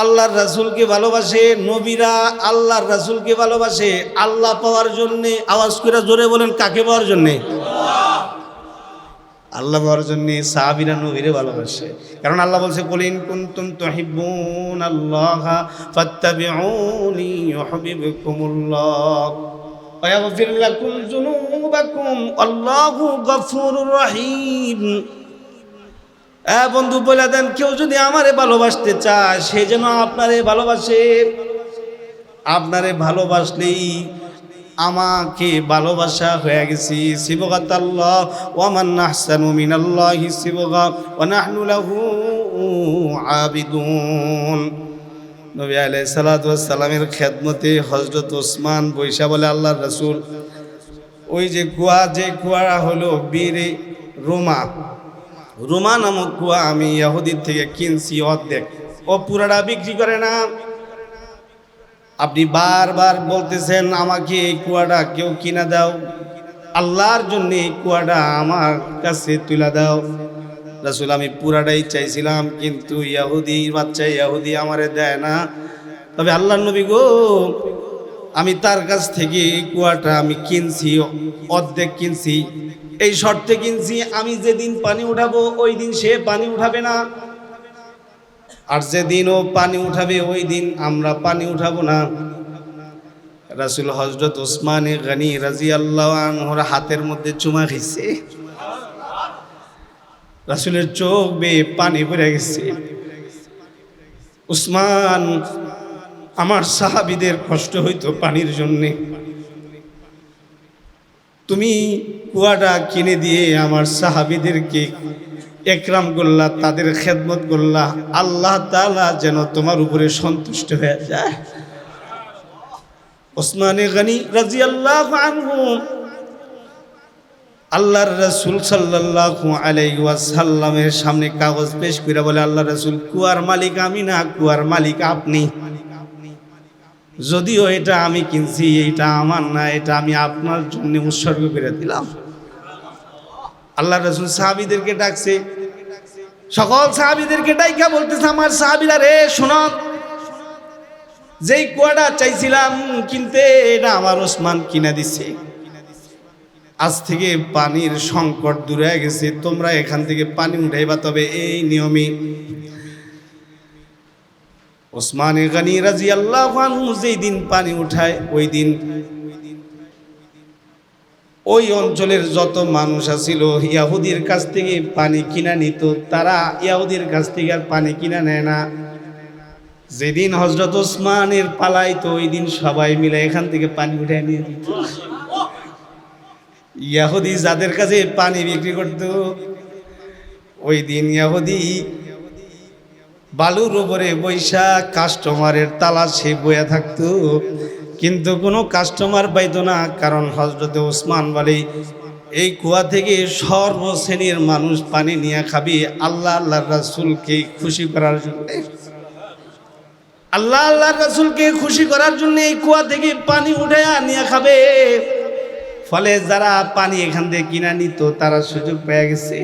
আল্লাহর রাসূলকে ভালোবাসে, নবীরা আল্লাহর রাসূলকে ভালোবাসে। আল্লাহ পাওয়ার জন্যে, আওয়াজ করে জোরে বলেন কাকে পাওয়ার জন্যে? আল্লাহ পাওয়ার জন্য সাহাবীরা নবীরে ভালোবাসে। কারণ আল্লাহ বলছে কুল ইন কুনতুম তুহিব্বুনাল্লাহ ফাত্তাবিউনি ইউহিব্বুকুমুল্লাহ ওয়া ইয়াগফির লাকুম যুনুবাকুম আল্লাহু গফুরুর রহিম। বন্ধু বলে দেন, কেউ যদি আমারে ভালোবাসতে চায় সে যেন আপনারে ভালোবাসে। আপনারে ভালোবাসলেই আমাকে ভালোবাসা হয়ে গেছি। সিবগাতাল্লাহ ওয়া মান আহসানু মিনাল্লাহি সিবগা ওয়া নাহনু লাহু আবিদুন। নবী আলাইহিস সালাতু ওয়াস সালামের খেদমতে হযরত ওসমান বৈশা বলে আল্লাহর রাসূল, ওই যে কুয়া হলো বীরে রোমা, রোমা নামক কুয়া আমি ইহুদির থেকে কিনছি অর্ধেক, ও পুরাটা বিক্রি করে না। আপনি বারবার বলতেছেন আমাকে এই কুয়াটা কেউ কিনা দাও, আল্লাহর জন্য এই কুয়াটা আমার কাছে তুলে দাও। রাসূল আমি পুরাটাই চাইছিলাম, কিন্তু ইহুদির বাচ্চা ইহুদি আমারে দেয় না। তবে আল্লাহর নবী গো, আমি তার কাছ থেকে এই কুয়াটা আমি কিনছি, অর্ধেক কিনছি, এই শর্তে কিনছি আমি যেদিন পানি উঠাবো ওই দিন সে পানি উঠাবে না, আর যেদিন ও পানি উঠাবে ওই দিন আমরা পানি উঠাবো না। রাসূল হযরত উসমান গনি রাদিয়াল্লাহু আনহুর হাতের মধ্যে চুমা খাইছে। রাসূলের চোখ বেয়ে পানি পড়ে গেছে। উসমান, আমার সাহাবীদের কষ্ট হইতো পানির জন্যে, তুমি কুয়াটা কিনে দিয়ে আমার সাহাবীদেরকে একরাম করলা, তাদের খেদমত করলা, আল্লাহ তাআলা যেন তোমার উপরে সন্তুষ্ট হয়ে যায়। উসমান গনি রাদিয়াল্লাহু আনহু আল্লাহর রাসূল সাল্লাল্লাহু আলাইহি ওয়াসাল্লামের সামনে কাগজ পেশ করে বলে, আল্লাহর রাসূল, কুয়ার মালিক আমি না, কুয়ার মালিক আপনি। যদিও এটা আমি কিনছি, এটা আমার না, এটা আমি আপনার জন্য উৎসর্গ করে দিলাম। আল্লাহর রাসূল সাহাবীদেরকে ডাকছে, সকল সাহাবীদেরকে ডাইকা বলতেছে, আমার সাহাবীরা রে শোনো, যেই কুয়াটা চাইছিলাম কিনতে এটা আমার ওসমান কিনা দিছে। আজ থেকে পানির সংকট দূর হয়ে গেছে, তোমরা এখান থেকে পানি উঠাইবা, তবে এই নিয়মে। ওসমান গনি রাদিয়াল্লাহু আনহু যেই দিন পানি উঠায় ওই দিন ওই অঞ্চলের যত মানুষ আছিল ইহুদির কাছ থেকে পানি কিনা নিত, তারা ইহুদির কাছ থেকে আর পানি কিনা নেয় না। যেদিন হযরত ওসমানের পালাইতো ওই দিন সবাই মিলে এখান থেকে পানি উঠায় নিয়ে দিত। ইহুদি যাদের কাছে পানি বিক্রি করত ওই দিন ইহুদি বালুর উপরে বৈশা কাস্টমারের তালাশে বইয়া থাকতো, কিন্তু কোনো কাস্টমার পাইতো না। কারণ হযরতে ওসমান বলে এই কুয়া থেকে সর্বশ্রেণীর মানুষ পানি নিয়ে খাবে আল্লাহ আল্লাহর রাসূলকে খুশি করার জন্য। আল্লাহ আল্লাহর রাসূলকে খুশি করার জন্য এই কুয়া থেকে পানি উঠায়া নিয়ে খাবে। ফলে যারা পানি এখান থেকে কিনা নিত তারা সুযোগ পেয়ে গেছে।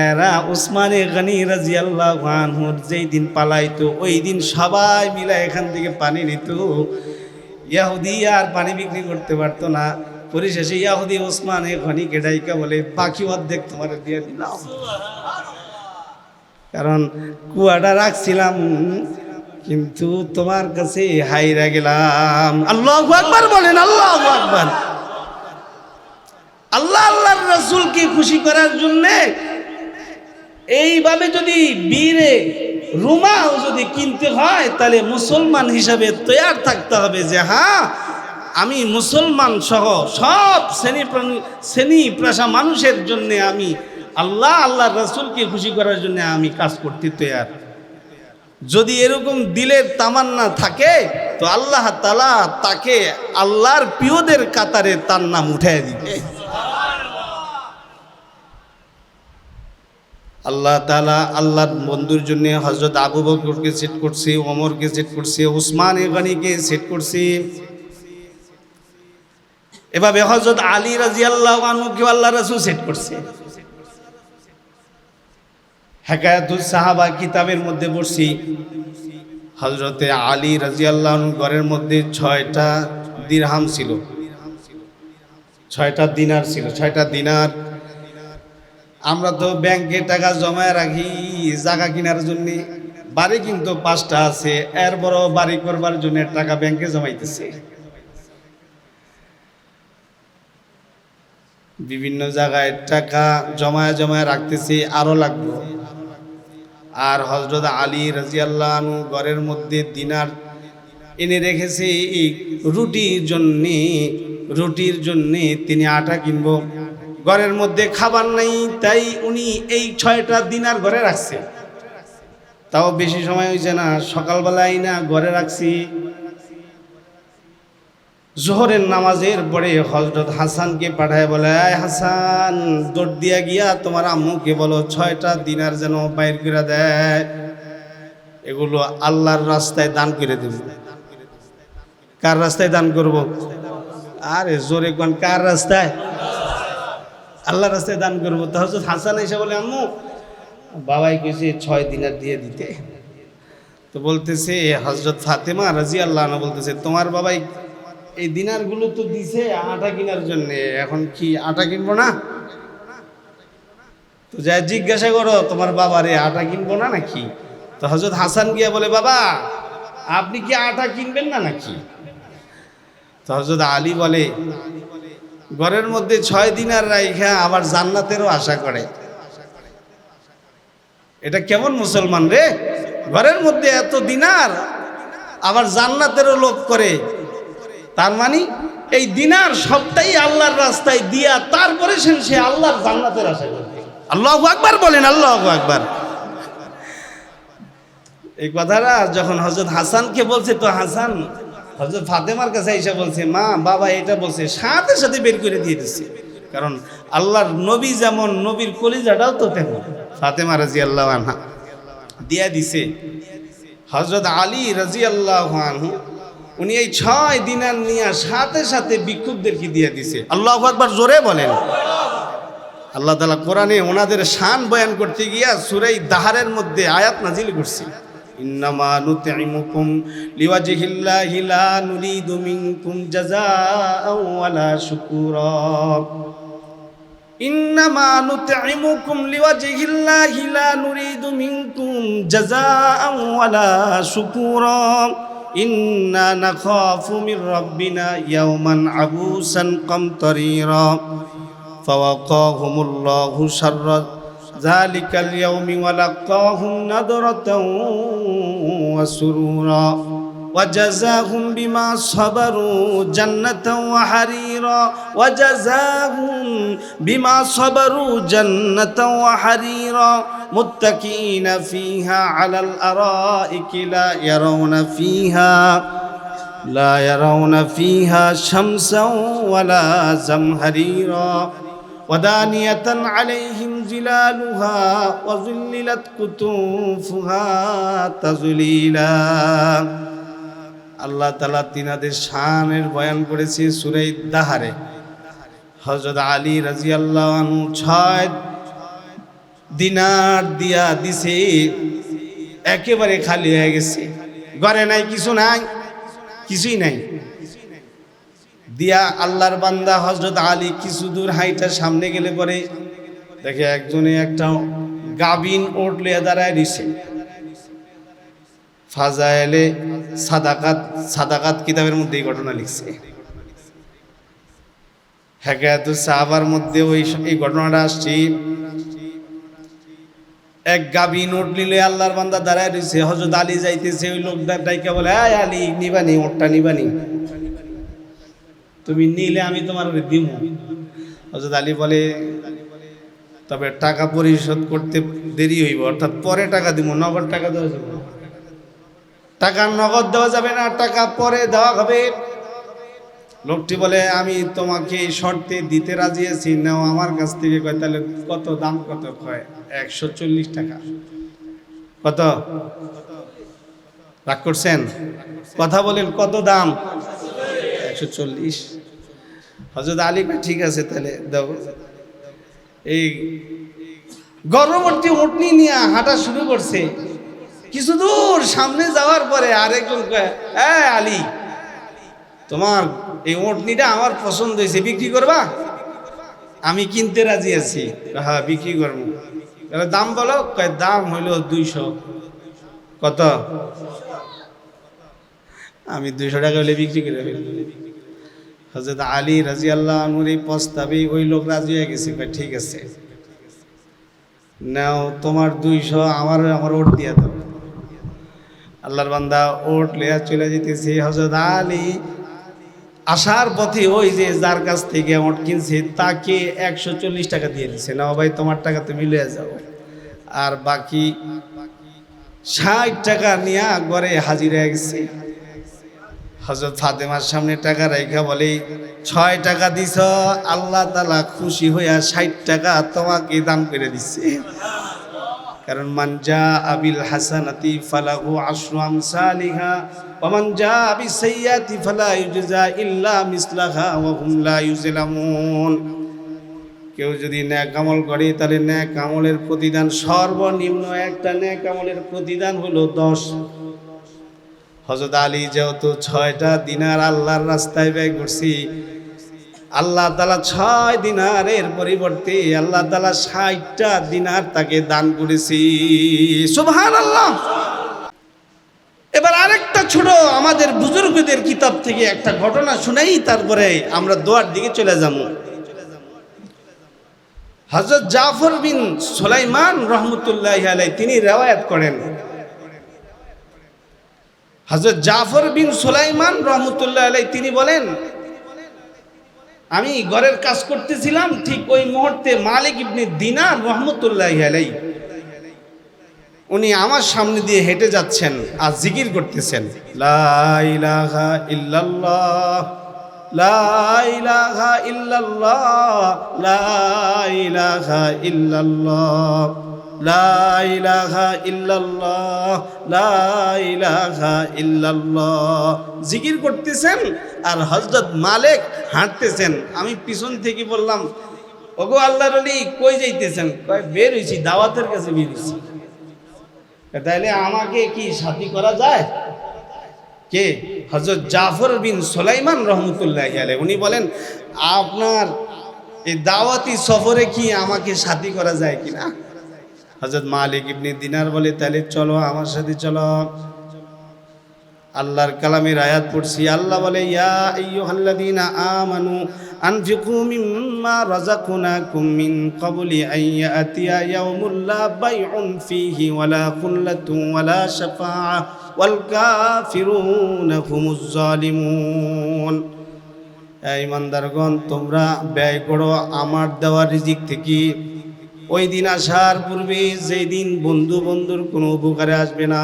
এরা উসমানে গনি রাদিয়াল্লাহু আনহু যেই দিন পালাইতো ওই দিন সবাই মিলে এখান থেকে পানি নিত। ইহুদি আর পানি বিক্রি করতে পারতো না। পরিশেষে ইহুদি ওসমানে গনিকে ডাইকা বলে বাকি অর্ধেক তোমার দিয়ে দিলাম, কারণ কুয়াটা রাখছিলাম কিন্তু তোমার কাছে হাইরা গেলাম। আল্লাহু আকবার বলেন, আল্লাহু আকবার। আল্লাহ আল্লাহর রাসূলকে খুশি করার জন্য এইভাবে যদি বীরে রুমাও যদি কিনতে হয় তাহলে মুসলমান হিসাবে তৈয়ার থাকতে হবে যে হ্যাঁ আমি মুসলমান সহ সব শ্রেণী পেশা মানুষের জন্য আমি আল্লাহ আল্লাহর রাসূলকে খুশি করার জন্য আমি কাজ করতে তৈয়ার। যদি এরকম দিলের তামান্না থাকে তো আল্লাহ তাআলা তাকে আল্লাহর প্রিয়দের কাতারে তার নাম উঠায় দিবে। আল্লাহ তাআলা আল্লাহর বন্ধুর জন্য হযরত আবু বকরকে সেট করছে, ওমরকে সেট করছে, উসমান গনিকে সেট করছে। এভাবে হযরত আলী রাদিয়াল্লাহু আনহুকে আল্লাহর রাসূল সেট করছে। হেকায়াতুস সাহাবা কিতাবের মধ্যে পড়ছি হযরতে আলী রাদিয়াল্লাহু আনহু ঘরের মধ্যে 6টা দিরহাম ছিল, 6টা দিনার ছিল, 6টা দিনার। আমরা তো ব্যাংকে টাকা জমায় রাখি জায়গা কেনার জন্য, বাড়ি কিন্তু 5টা আছে, এর বড় বাড়ি করবার জন্য টাকা ব্যাংকে জমাইতেছে। বিভিন্ন জায়গায় টাকা জমায় জমায় রাখতেছি, আরো লাগবে। আর হযরত আলী রাদিয়াল্লাহু আনহু ঘরের মধ্যে দিনার এনে রেখেছে রুটির জন্য তিনি আটা কিনবো। ঘরের মধ্যে খাবার নাই, তাই উনি এই 6টা দিনার ঘরে রাখছে। তাও বেশি সময় হয়েছে না, সকালবেলায় না ঘরে রাখছি। জোহরের নামাজের পরে হযরত হাসানকে পাঠায় বলে আয় হাসান দৌড় দিয়া গিয়া তোমার আম্মুকে বলো 6টা দিনার যেন বাইর করে দেয়, এগুলো আল্লাহর রাস্তায় দান করে দেব। কার রাস্তায় দান করব? আরে জোরে কোন, কার রাস্তায়? আল্লাহর রাস্তায় দান করবো। তো হযরত হাসান এসে বলে আম্মু বাবাই কইছে 6 দিনার দিয়ে দিতে। তো বলতেছে হযরত ফাতেমা রাদিয়াল্লাহু আনহা বলতেছে তোমার বাবাই এই দিনারগুলো তো দিছে আটা কেনার জন্য, এখন কি আটা কিনবো না? তো যাই জিজ্ঞাসা করো তোমার বাবারে আটা কিনবো না নাকি? তো হযরত হাসান গিয়া বলে বাবা আপনি কি আটা কিনবেন না নাকি? তো হযরত আলী বলে ঘরের মধ্যে 6 দিনার রাইখা আবার জান্নাতেরও আশা করে, এটা কেমন মুসলমান রে? ঘরের মধ্যে এত দিনার আবার জান্নাতেরও লোভ করে। তার মানে এই দিনার সবটাই আল্লাহর রাস্তায় দিয়া তারপরে সে আল্লাহর জান্নাতের আশা করে। আল্লাহু আকবার বলেন, আল্লাহু আকবার। এই কথাটা যখন হযরত হাসানকে বলছে তো হাসান হযরত ফাতেমার কাছে এসে বলছে মা বাবা এটা বলছে, সাথে সাথে বের করে দিয়ে দিচ্ছে। কারণ আল্লাহর নবী যেমন, নবীর কলিজাটাও তো তেমন। ফাতেমা রাদিয়াল্লাহু আনহা দিয়া দিছে। হযরত আলী রাদিয়াল্লাহু আনহু উনি এই 6 দিনার নিয়ে সাথে সাথে ভিক্ষুকদেরকে দিয়ে দিছে। আল্লাহু আকবার জোরে বলেন। আল্লাহ তাআলা কোরআনে ওনাদের শান বয়ান করতে গিয়া সূরা দাহরের মধ্যে আয়াত নাজিল করছে, ইন্নামা নুতঈমুকুম লিওয়াজহিল্লাহি লা নুরিদু মিনকুম জাযাআও ওয়ালা শুকুরা। ইন্নামা নুতঈমুকুম লিওয়াজহিল্লাহি লা নুরিদু মিনকুম জাযাআও ওয়ালা শুকুরা ইন্না নাখাফু মির রাব্বিনা ইয়াওমান আবুসান কামতারিরা ফাওয়াকাহুমুল্লাহু শাররা যালিকাল ইয়াওমি ওয়া লাকাহুম নাদরাতাও ওয়া সুরুরা। وجزاهم بما صبروا جنة وحريرا وجزاهم بما صبروا جنة وحريرا متكئين فيها على الأرائك لا يرون فيها شمسا ولا زمهريرا ودانية عليهم ظلالها وظللت قطوفها تظليلا আল্লাহ তাআলা তিনাদের শানের বয়ান করেছে সূরা দাহারে। হযরত আলী রাদিয়াল্লাহু আনহু 6 দিনার দিয়া দিছে, একেবারে খালি হয়ে গেছে, ঘরে নাই, কিছুই নাই দিয়া আল্লাহর বান্দা হযরত আলী কিছু দূর হাইটা সামনে গেলে পরে দেখে একজনে একটা গাবিন ওট লিয়ে দাঁড়ায় দিছে। ফাজাইলে সাদাকাত কিতাবের মধ্যে এই ঘটনা লিখছে। হেকায়াতুস সাহাবার মধ্যে এই ঘটনাটা আসছে। এক গাবিন ওট নিলে আল্লাহর বান্দা দাঁড়ায় দিছে, হযরত আলী যাইতেছে, ওই লোকটা ডাইকা বলে, আয় আলী নিবানি, ওটটা নিবানি, তুমি নিলে আমি তোমার দিব। হযরত আলী বলে, তবে টাকা পরিশোধ করতে দেরি হইব, অর্থাৎ পরে টাকা দিব, নগদ টাকা দেওয়া যাবে না। টাকা নগদ দেওয়া যাবে না, টাকা পরে দেওয়া হবে। লোকটি বলে, আমি তোমাকে এই শর্তে দিতে রাজি আছি, নাও আমার কাছ থেকে। কয়, তাহলে কত দাম? কত? কয় 140 টাকা। কত? রাগ করছেন? কথা বলেন, কত দাম? 140। হযরত আলী কয়, ঠিক আছে তাহলে দাও। এই গর্ভবতী উটনি নিয়ে হাঁটা শুরু করছে। কিছু দূর সামনে যাওয়ার পরে আরেকজন কয়, আলী, তোমার এই উটনিটা আমার পছন্দ হয়েছে, বিক্রি করবা? আমি কিনতে রাজি আছি। হ্যাঁ, বিক্রি করবো। দাম বলো? কয়, দাম হইল 200। কত? আমি 200 টাকা হলে বিক্রি করে ফেলবো। হযরত আলী রাদিয়াল্লাহু আনহুর এই প্রস্তাবে ওই লোক রাজি হয়ে গেছে। কয়, ঠিক আছে, নাও তোমার 200, আমার ওট দিয়া দাও। আল্লাহর বান্দা ওট লিয়া চলে যেতেছে। হযরত আলী আসার পথে ওই যে যার কাছ থেকে ওট কিনছে তাকে 140 টাকা দিয়ে দিচ্ছে, নাও ভাই তোমার টাকা তুমি লয়ে যাও। আর বাকি 60 টাকা নিয়ে ঘরে হাজির হয়ে গেছে। হযরত ফাতেমার সামনে টাকা রাখা বলে, 6 টাকা দিছ, আল্লাহ তাআলা খুশি হইয়া 60 টাকা তোমাকে দান করে দিচ্ছে। কারণ মান জা আবিল হাসানাতি ফালাহু আশরু আমসালিহা ওয়া মান জা বিস সাইয়্যাতি ফালা ইউজা ইল্লা মিসলাহা ওয়া হুম লা ইউজলামুন। কেউ যদি নেক আমল করে তাহলে নেক আমলের প্রতিদান সর্বনিম্ন একটা নেক আমলের প্রতিদান হলো 10। হযরত আলী যেহেতু 6টা দিনার আল্লাহর রাস্তায় ব্যয় করছি, আল্লাহ তাআলা 6 দিনারের পরিবর্তে আল্লাহ তাআলা 60টা দিনার তাকে দান করেছি। সুবহানাল্লাহ। এবার আরেকটা ছোট আমাদের বুজুর্গদের কিতাব থেকে একটা ঘটনা শুনাই, তারপরে আমরা দোয়ার দিকে চলে যাব। হযরত জাফর বিন সুলাইমান রাহমাতুল্লাহি আলাইহি তিনি riwayat করেন, হযরত জাফর বিন সুলাইমান রাহমাতুল্লাহি আলাইহি তিনি বলেন, আমি ঘরের কাজ করতেছিলাম, ঠিক ওই মুহূর্তে মালিক ইবনে দিনার রাহমাতুল্লাহি আলাইহি উনি আমার সামনে দিয়ে হেঁটে যাচ্ছেন আর জিকির করতেছেন, লা ইলাহা ইল্লাল্লাহ, লা ইলাহা ইল্লাল্লাহ, লা ইলাহা ইল্লাল্লাহ, লা ইলাহা ইল্লাল্লাহ, লা ইলাহা ইল্লাল্লাহ জিকির করতেছেন। আর হযরত মালিক হাঁটতেছেন। আমি পিছন থেকে বললাম, ওগো আল্লাহর ওলি, কই যাইতেছেন? কয়, বের হইছি, দাওয়াতের কাছে বের হইছি। তাইলে আমাকে কি সাথী করা যায়? কে? হযরত জাফর বিন সুলাইমান রাহমাতুল্লাহি আলাইহি উনি বলেন, আপনার এই দাওয়াতি সফরে কি আমাকে সাথী করা যায় কিনা? হযরত মালিক ইবনে দিনার বলে, তাহলে চলো, আমার সাথে চলো। আল্লাহর কালামের আয়াত পড়ছি। আল্লাহ বলে, ইয়া আইয়ুহাল্লাযীনা আমানু আনফিকু মিম্মা রাযাকনাকুম মিন ক্বাবলি আন ইয়াতিয়া ইয়াউমুল লা বাইউন ফীহি ওয়ালা খুল্লাতুন ওয়ালা শাফাআহ ওয়াল কাফিরুনা হুমুজ জালিমুন। হে ঈমানদারগণ, তোমরা ব্যয় করো আমার দেওয়া রিজিক থেকে ওই দিন আসার পূর্বে, যেই দিন বন্ধু বন্ধুর কোনো উপকারে আসবে না।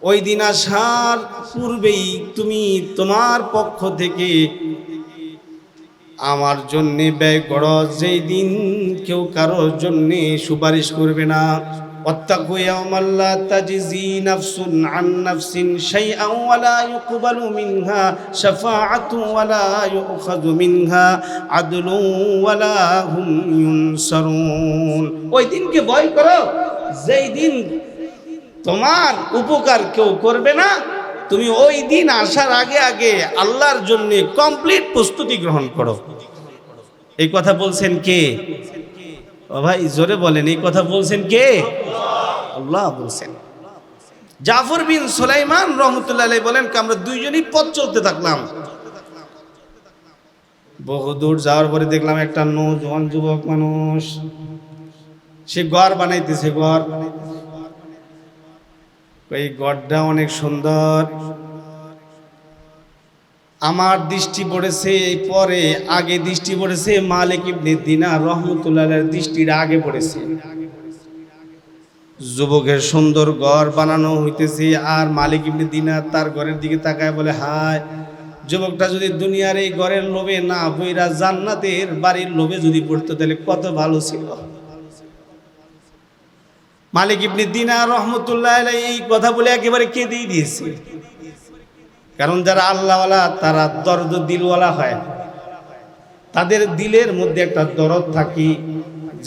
ওই দিন আসার পূর্বেই তুমি তোমার পক্ষ থেকে আমার জন্য ব্যয় করো, যেই দিন কেউ কারোর জন্য সুপারিশ করবে না। ওয়াত্তাকু ইয়াওমান লা তাজজি নাফসুন আন নাফসিন শাইআন ওয়া লা ইউকবালু মিনহা শাফাআতুন ওয়া লা ইউখাযু মিনহা আদলুন ওয়া লা হুম ইউনসারুন। ওই দিনকে ভয় করো যেই দিন তোমার উপকার কেউ করবে না। তুমি ওই দিন আসার আগে আগে আল্লাহর জন্য কমপ্লিট প্রস্তুতি গ্রহণ করো। এই কথা বলছেন কে? ও ভাই জোরে বলেন, এই কথা বলছেন কে? আল্লাহ বলছেন। জাফর বিন সুলাইমান রহমতুল্লাহ আলাইহি বলেন আমরা দুইজনই পথ চলতে থাকলাম। বহুদূর যাওয়ার পরে দেখলাম একটা নওজোয়ান যুবক মানুষ, সে ঘর বানাইতেছে। ঘর, এই ঘরটা অনেক সুন্দর। আমার দৃষ্টি পড়েছে পরে, আগে দৃষ্টি পড়েছে মালিক ইবনে দিনার রহমতুল্লাহ আলাইহির দৃষ্টির আগে পড়েছে। যুবকের সুন্দর ঘর বানানো হইতেছে, আর মালিক ইবনে দিনার তার ঘরের দিকে তাকায় বলে, হায়, যুবকটা যদি দুনিয়ার এই ঘরের লোভে না বইরা জান্নাতের বাড়ির লোভে যদি পড়তো তাহলে কত ভালো ছিল। মালিক ইবনে দিনার রহমতুল্লাহ আলাইহি এই কথা বলে একেবারে কেঁদেই দিয়েছে। কারণ যারা আল্লাহওয়ালা তারা দরদ দিলওয়ালা হয়, তাদের দিলের মধ্যে একটা দরদ থাকি।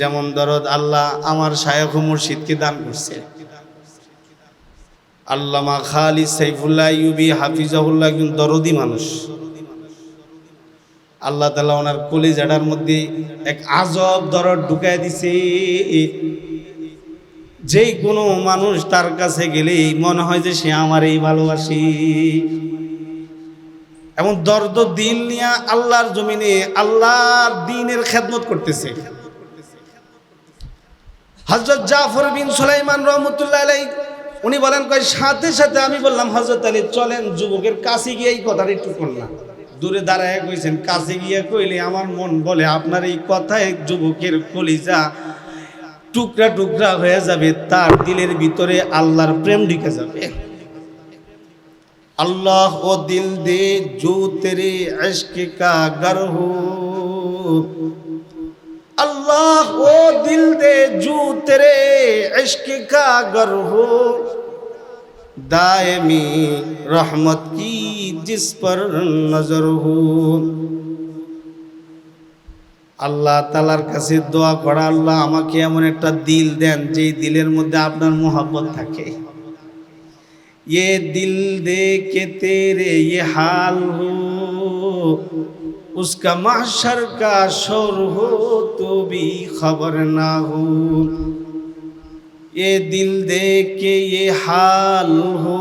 যেমন দরদ আল্লাহ আমার শায়খ মুর্শিদকে দান করছে। আল্লামা খালিদ সাইফুল্লাহ আইয়ুবী হাফিজাহুল্লাহ একজন দরদি মানুষ। আল্লাহ তাআলা ওনার কলিজাটার মধ্যে এক আজব দরদ ঢুকায় দিছে। যেই কোনো মানুষ তার কাছে গেলেই মনে হয় যে সে আমারই ভালোবাসি। এমন দর্দ দিল নিয়ে আল্লাহর জমিনে আল্লাহর দ্বীনের খেদমত করতেছে। হযরত জাফর বিন সুলাইমান রহমতুল্লাহ আলাইহি উনি বলেন, কই সাথে সাথে আমি বললাম, হযরত আলী চলেন যুবকের কাছে গিয়ে এই কথাটা একটু করলাম। দূরে দাঁড়ায় কইছেন, কাছে গিয়ে কইলে আমার মন বলে আপনার এই কথায় যুবকের কলিজা টুকরা টুকরা হয়ে যাবে, তার দিলের ভিতরে আল্লাহর প্রেম ঢুকে যাবে। अल्लाह वो दिल दे जो तेरे इश्क का गर हो, अल्लाह वो दिल दे जो तेरे इश्क का गर हो, दायमी रहमत की जिस पर नजर हो। আল্লাহ তাআলার কাছে দোয়া করা, আল্লাহ আমাকে এমন একটা দিল দেন যে দিলের মধ্যে আপনার মোহাব্বত থাকে। ये दिल दे के तेरे ये हाल हो, उसका महशर का शोर हो तो भी खबर ना हो। ये दिल दे के ये हाल हो,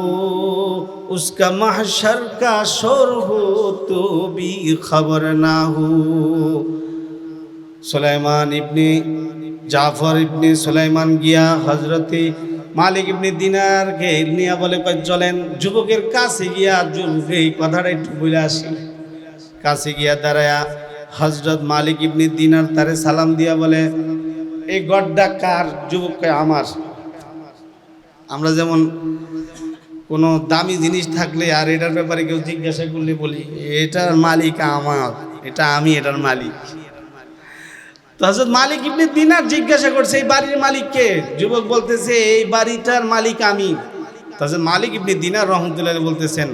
उसका महशर का शोर हो तो भी खबर ना हो। सुलेमान इब्ने जाफर इब्ने सुलेमान गया हजरते মালিক ইবনে দিনারকে নিয়ে বলে, চলেন যুবকের কাছে গিয়া যুবক এই কথাটা একটু বলে আসি। কাছে গিয়া দাঁড়ায়া হযরত মালিক ইবনে দিনার তারে সালাম দিয়া বলে, এই গড্ডা কার? যুবককে আমার। আমরা যেমন কোনো দামি জিনিস থাকলে আর এটার ব্যাপারে কেউ জিজ্ঞাসা করলে বলি এটার মালিক আমার, এটা আমি এটার মালিক। তো হযরত মালিক ইবনে দিনার জিজ্ঞাসা করছে এই বাড়ির মালিক কে? যুবক বলতেছে এই বাড়িটার মালিক আমি। তো হযরত মালিক ইবনে দিনার রহমতুল্লাহ বলতেছেন,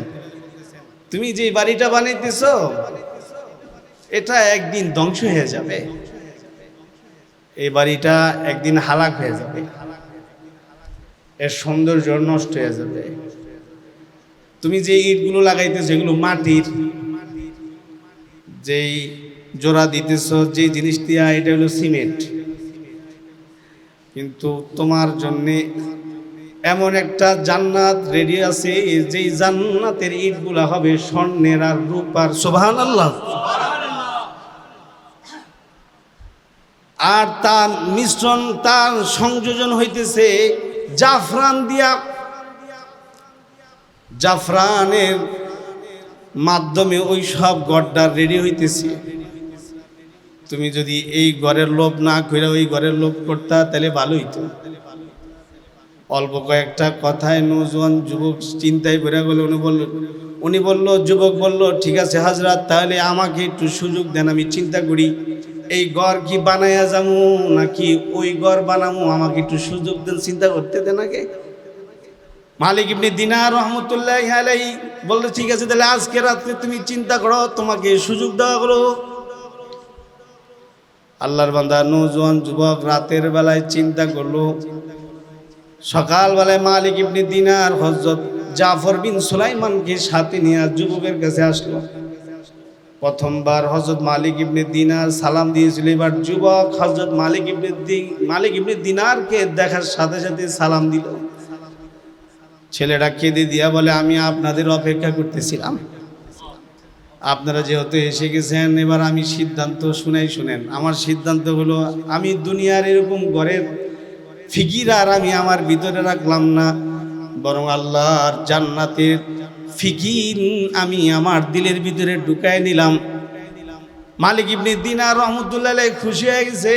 তুমি যে বাড়িটা বানাইতেছো এটা একদিন ধ্বংস হয়ে যাবে, এই বাড়িটা একদিন হালাক হয়ে যাবে, এর সৌন্দর্য নষ্ট হয়ে যাবে। তুমি যে ইটগুলো লাগাইতেছো এগুলো মাটির, যেই জোড়া দিতেছ যে জিনিস দিয়া এটা হলো সিমেন্ট, কিন্তু তোমার জন্যে এমন একটা জান্নাত রেডি আছে যেই জান্নাতের ইটগুলা হবে স্বর্ণের আর রূপার। সুবহানাল্লাহ। আর তার মিশ্রণ, তার সংযোজন হইতেছে জাফরান দিয়া। জাফরানের মাধ্যমে ওই সব গড্ডার রেডি হইতেছে। তুমি যদি এই ঘরের লোভ না করে ওই ঘরের লোভ করতা তাহলে ভালো হইতো। অল্প কয়েকটা কথায় নৌজওয়ান যুবক চিন্তায় পড়ে গেল। উনি বলল, যুবক বলল, ঠিক আছে হাজরাত, তাহলে আমাকে একটু সুযোগ দেন, আমি চিন্তা করি এই ঘর কি বানায়া যাবো নাকি ওই ঘর বানাবো, আমাকে একটু সুযোগ দেন, চিন্তা করতে দেন আগে। মালিক ইবনে দিনার রহমতুল্লাহি আলাইহি বলল, ঠিক আছে তাহলে আজকে রাতে তুমি চিন্তা করো, তোমাকে সুযোগ দেওয়া হলো। আল্লাহর বান্দা নওজোয়ান যুবক রাতের বেলায় চিন্তা করলো। সকালবেলায় মালিক ইবনে দিনার হযরত জাফর বিন সুলাইমানকে সাথে নিয়ে যুবকের কাছে আসলো। প্রথমবার হযরত মালিক ইবনে দিনার সালাম দিয়েছিল, এবার যুবক হযরত মালিক ইবনে দিনারকে দেখার সাথে সাথে সালাম দিল। ছেলেটা কেঁদে দিয়া বলে, আমি আপনাদের অপেক্ষা করতেছিলাম, আপনারা যেহেতু এসে গেছেন, এবার আমি সিদ্ধান্ত শুনেন। আমার সিদ্ধান্ত হলো, আমি দুনিয়ার এরকম ঘরের ফিকির আর আমি আমার ভিতরে রাখলাম না, বরং আল্লাহর জান্নাতের ফিকির আমি আমার দিলের ভিতরে ঢুকায় নিলাম। মালিক ইবনে দিনার রহমতুল্লাহ আলাইহি খুশি হয়ে গেছে।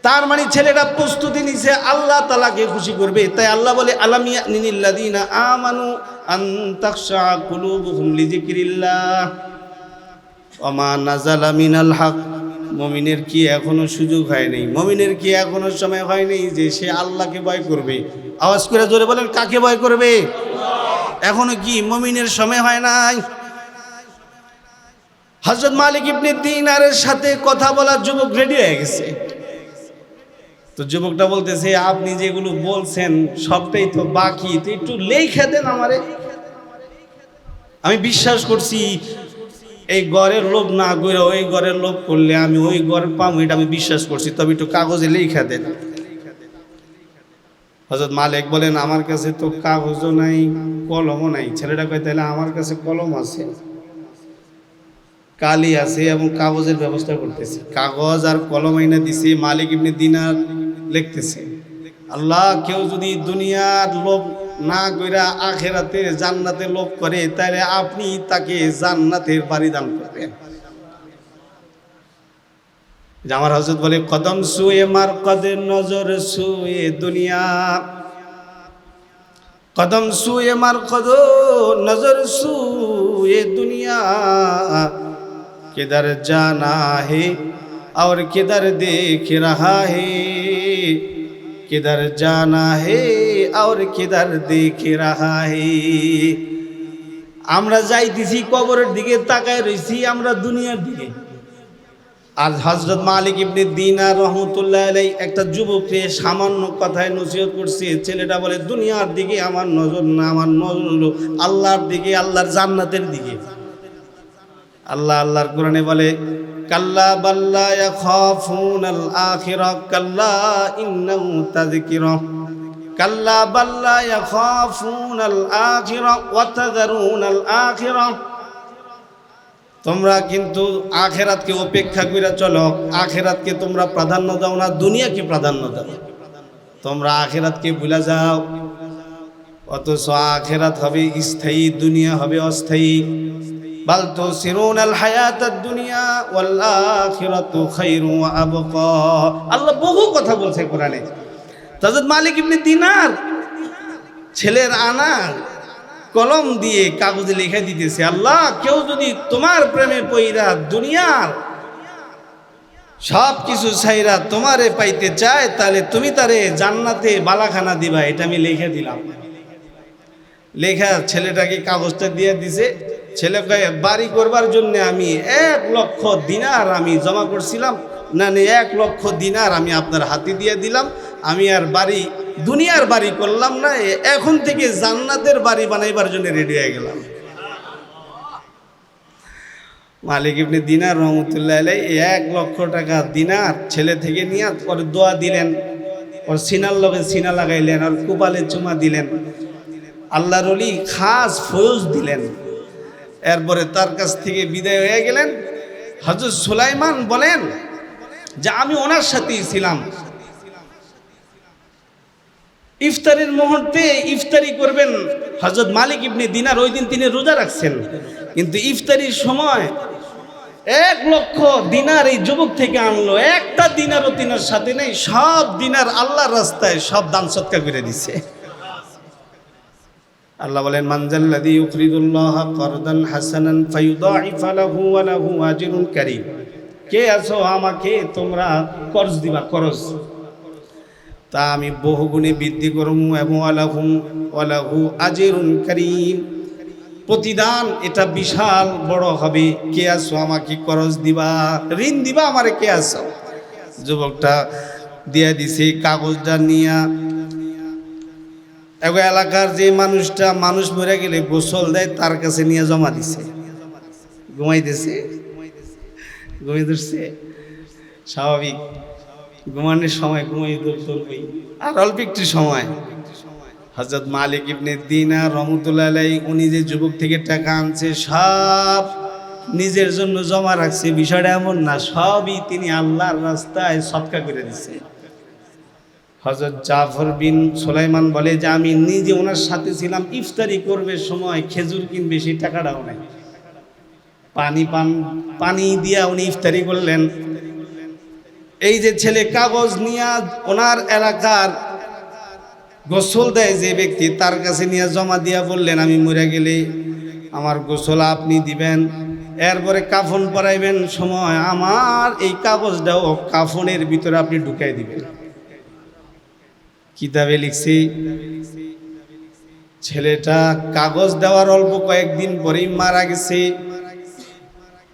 তার মানে ছেলেটা প্রস্তুতি নিছে আল্লাহ তাআলাকে খুশি করবে। তাই আল্লাহ বলে, আলাম ইয়ানিল্লাযিনা আমানু আন তাখশা কুলুবুহুম লিযিকরিল্লাহ ওয়া মা নাযালা মিনাল হক। মুমিনের কি এখনো সুযোগ হয় নাই? মুমিনের কি এখনো সময় হয় নাই যে সে আল্লাহকে ভয় করবে? আওয়াজ করে জোরে বলেন, কাকে ভয় করবে? এখনো কি মুমিনের সময় হয় নাই? হযরত মালিক ইবনে দিনারের সাথে কথা বলার যুবক রেডি হয়ে গেছে। তো যুবকটা বলতেছে, আপনি যেগুলো বলছেন সবটাই তো বাকি, তো একটু লেখা দেন আমারে। আমি বিশ্বাস করছি এই ঘরের লোভ না করে ওই ঘরের লোভ করলে আমি ওই ঘর পাবো, এটা আমি বিশ্বাস করছি, তবে একটু কাগজে লেখা দেন। হযরত মালিক বলেন, আমার কাছে তো কাগজও নাই, কলমও নাই। ছেলেটা কয়, তাহলে আমার কাছে কলম আছে, কালি আছে এবং কাগজের ব্যবস্থা করতেছি। কাগজ আর কলম আইনা দিছে। মালিক ইবনে দিনার লিখতেছে, আল্লাহ, কেউ যদি দুনিয়ার লোভ না কইরা আখিরাতে জান্নাতে লোভ করে, তাহলে আপনি তাকে জান্নাতের বাড়ি দান করবেন। আমার হযরত বলে, কদম সুয়ে মার কদে নজর সুয়ে দুনিয়া, কদম সুয়ে মার কদ নজর সুয়ে দুনিয়া, किधर जाना है और किधर देख रहा है, किधर जाना है और किधर देख रहा है। আমরা যাইতেছি কবরের দিকে তাকায় রইছি, আমরা দুনিয়ার দিকে। আর হযরত মালিক ইবনে দিনার রহমতুল্লাহ আলাইহি একটা যুবককে সামান্য কথায় নসিহত করছে। ছেলেটা বলে, দুনিয়ার দিকে আমার নজর না, আমার নজর হলো আল্লাহর দিকে, আল্লাহর জান্নাতের দিকে। আল্লাহর কোরআনে বলে, কাল্লা বাল্লা ইয়াখাফুনাল আখিরা কাল্লা ইন্নাহু তাযকিরা, কাল্লা বাল্লা ইয়াখাফুনাল আখিরা ওয়া তাযারুনাল আখিরা। তোমরা কিন্তু আখিরাতকে উপেক্ষা কইরা চলো, আখিরাতকে তোমরা প্রাধান্য দাও না, দুনিয়াকে প্রাধান্য দাও। তোমরা আখিরাতকে ভুলে যাও, অথচ আখিরাত হবে স্থায়ী, দুনিয়া হবে অস্থায়ী। বাল তুসিরুনাল হায়াতাদ দুনিয়া ওয়াল আখিরাতু খায়রুন ওয়া আবকা। আল্লাহ বহু কথা বলছে কোরআনে। হযরত মালিক ইবনে দিনার ছেলের আনা কলম দিয়ে কাগজে লিখে দিতেছে, আল্লাহ, কেউ যদি তোমার প্রেমে পইরা দুনিয়ার সব কিছু ছাইরা তোমারে পাইতে চায়, তাহলে তুমি তারে জান্নাতে বালাখানা দিবা, এটা আমি লিখে দিলাম। লেখা ছেলেটাকে কাগজটা দিয়ে দিছে। ছেলে কয়ে, বাড়ি করবার জন্য আমি 1 লক্ষ দিনার আমি জমা করছিলাম, না 1 লক্ষ দিনার আমি আপনার হাতে দিয়ে দিলাম, আমি আর বাড়ি দুনিয়ার বাড়ি করলাম না, এখন থেকে জান্নাতের বাড়ি বানাইবার জন্য রেডি হয়ে গেলাম। মালিক ইবনে দিনার রহমতুল্লাহ আলাইহি 1 লক্ষ টাকা দিনার ছেলে থেকে নিয়ে পরে দোয়া দিলেন, ওর সিনার লগে সিনা লাগাইলেন, আর কুপালে চুমা দিলেন, আল্লাহর ওলি খাস ফয়জ দিলেন। এরপরে তার কাছ থেকে বিদায় হয়ে গেলেন। হযরত সুলাইমান বলেন, যে আমি ওনার সাথেই ছিলাম। ইফতারের মুহূর্তে ইফতারি করবেন হযরত মালিক ইবনে দিনার, ওই দিন তিনি রোজা রাখছেন, কিন্তু ইফতারির সময় 1 লক্ষ দিনার এই যুবক থেকে আনলো। একটা দিনারও তিনার সাথে নেই, সব দিনার আল্লাহর রাস্তায় সব দান সদকা করে দিছে। আল্লাহ বলেন, মানজাল্লাযী ইউকরিদুল্লাহ কারদান হাসানান ফায়ুদাইফা লাহু ওয়া লাহু আজরুন কারীম। কে আছো আমাকে তোমরা কর্জ দিবা, করজ, তা আমি বহুগুণে বৃদ্ধি করবো, এবং ওয়া লাহু আজরুন কারীম, প্রতিদান এটা বিশাল বড় হবে। কে আছো আমাকে করজ দিবা, ঋণ দিবা আমারে, কে আছো? যুবকটা দিয়া দিছে কাগজটা নিয়া। এক এলাকার যে মানুষ মরে গেলে গোসল দেয়, তার কাছে নিয়ে জমা দিছে। ঘুমাইতেছে, ঘুমিয়ে ধরছে, স্বাভাবিক, ঘুমানোর সময় ঘুমাই ধরবই। আর অল্প একটু সময় হযরত মালিক ইবনে দিনার রহমতুল্লাহ আলাইহি, উনি যে যুবক থেকে টাকা আনছে সব নিজের জন্য জমা রাখছে, বিষয়টা এমন না, সবই তিনি আল্লাহর রাস্তায় সদকা করে দিচ্ছে। হযরত জাফর বিন সুলাইমান বলে যে আমি নিজে ওনার সাথে ছিলাম, ইফতারি করবে সময় খেজুর কিনবে, সেই টাকাটাও নাই, পানি দিয়া উনি ইফতারি করলেন। এই যে ছেলে কাগজ নিয়ে ওনার এলাকার গোসল দেয় যে ব্যক্তি, তার কাছে নিয়ে জমা দিয়া বললেন, আমি মরে গেলে আমার গোসল আপনি দিবেন, এরপরে কাফন পরাইবেন, সময় আমার এই কাগজটাও কাফনের ভিতরে আপনি ঢুকাই দিবেন। কিতাবে লিখছি, ছেলেটা কাগজ দেওয়ার অল্প কয়েকদিন পরেই মারা গেছে।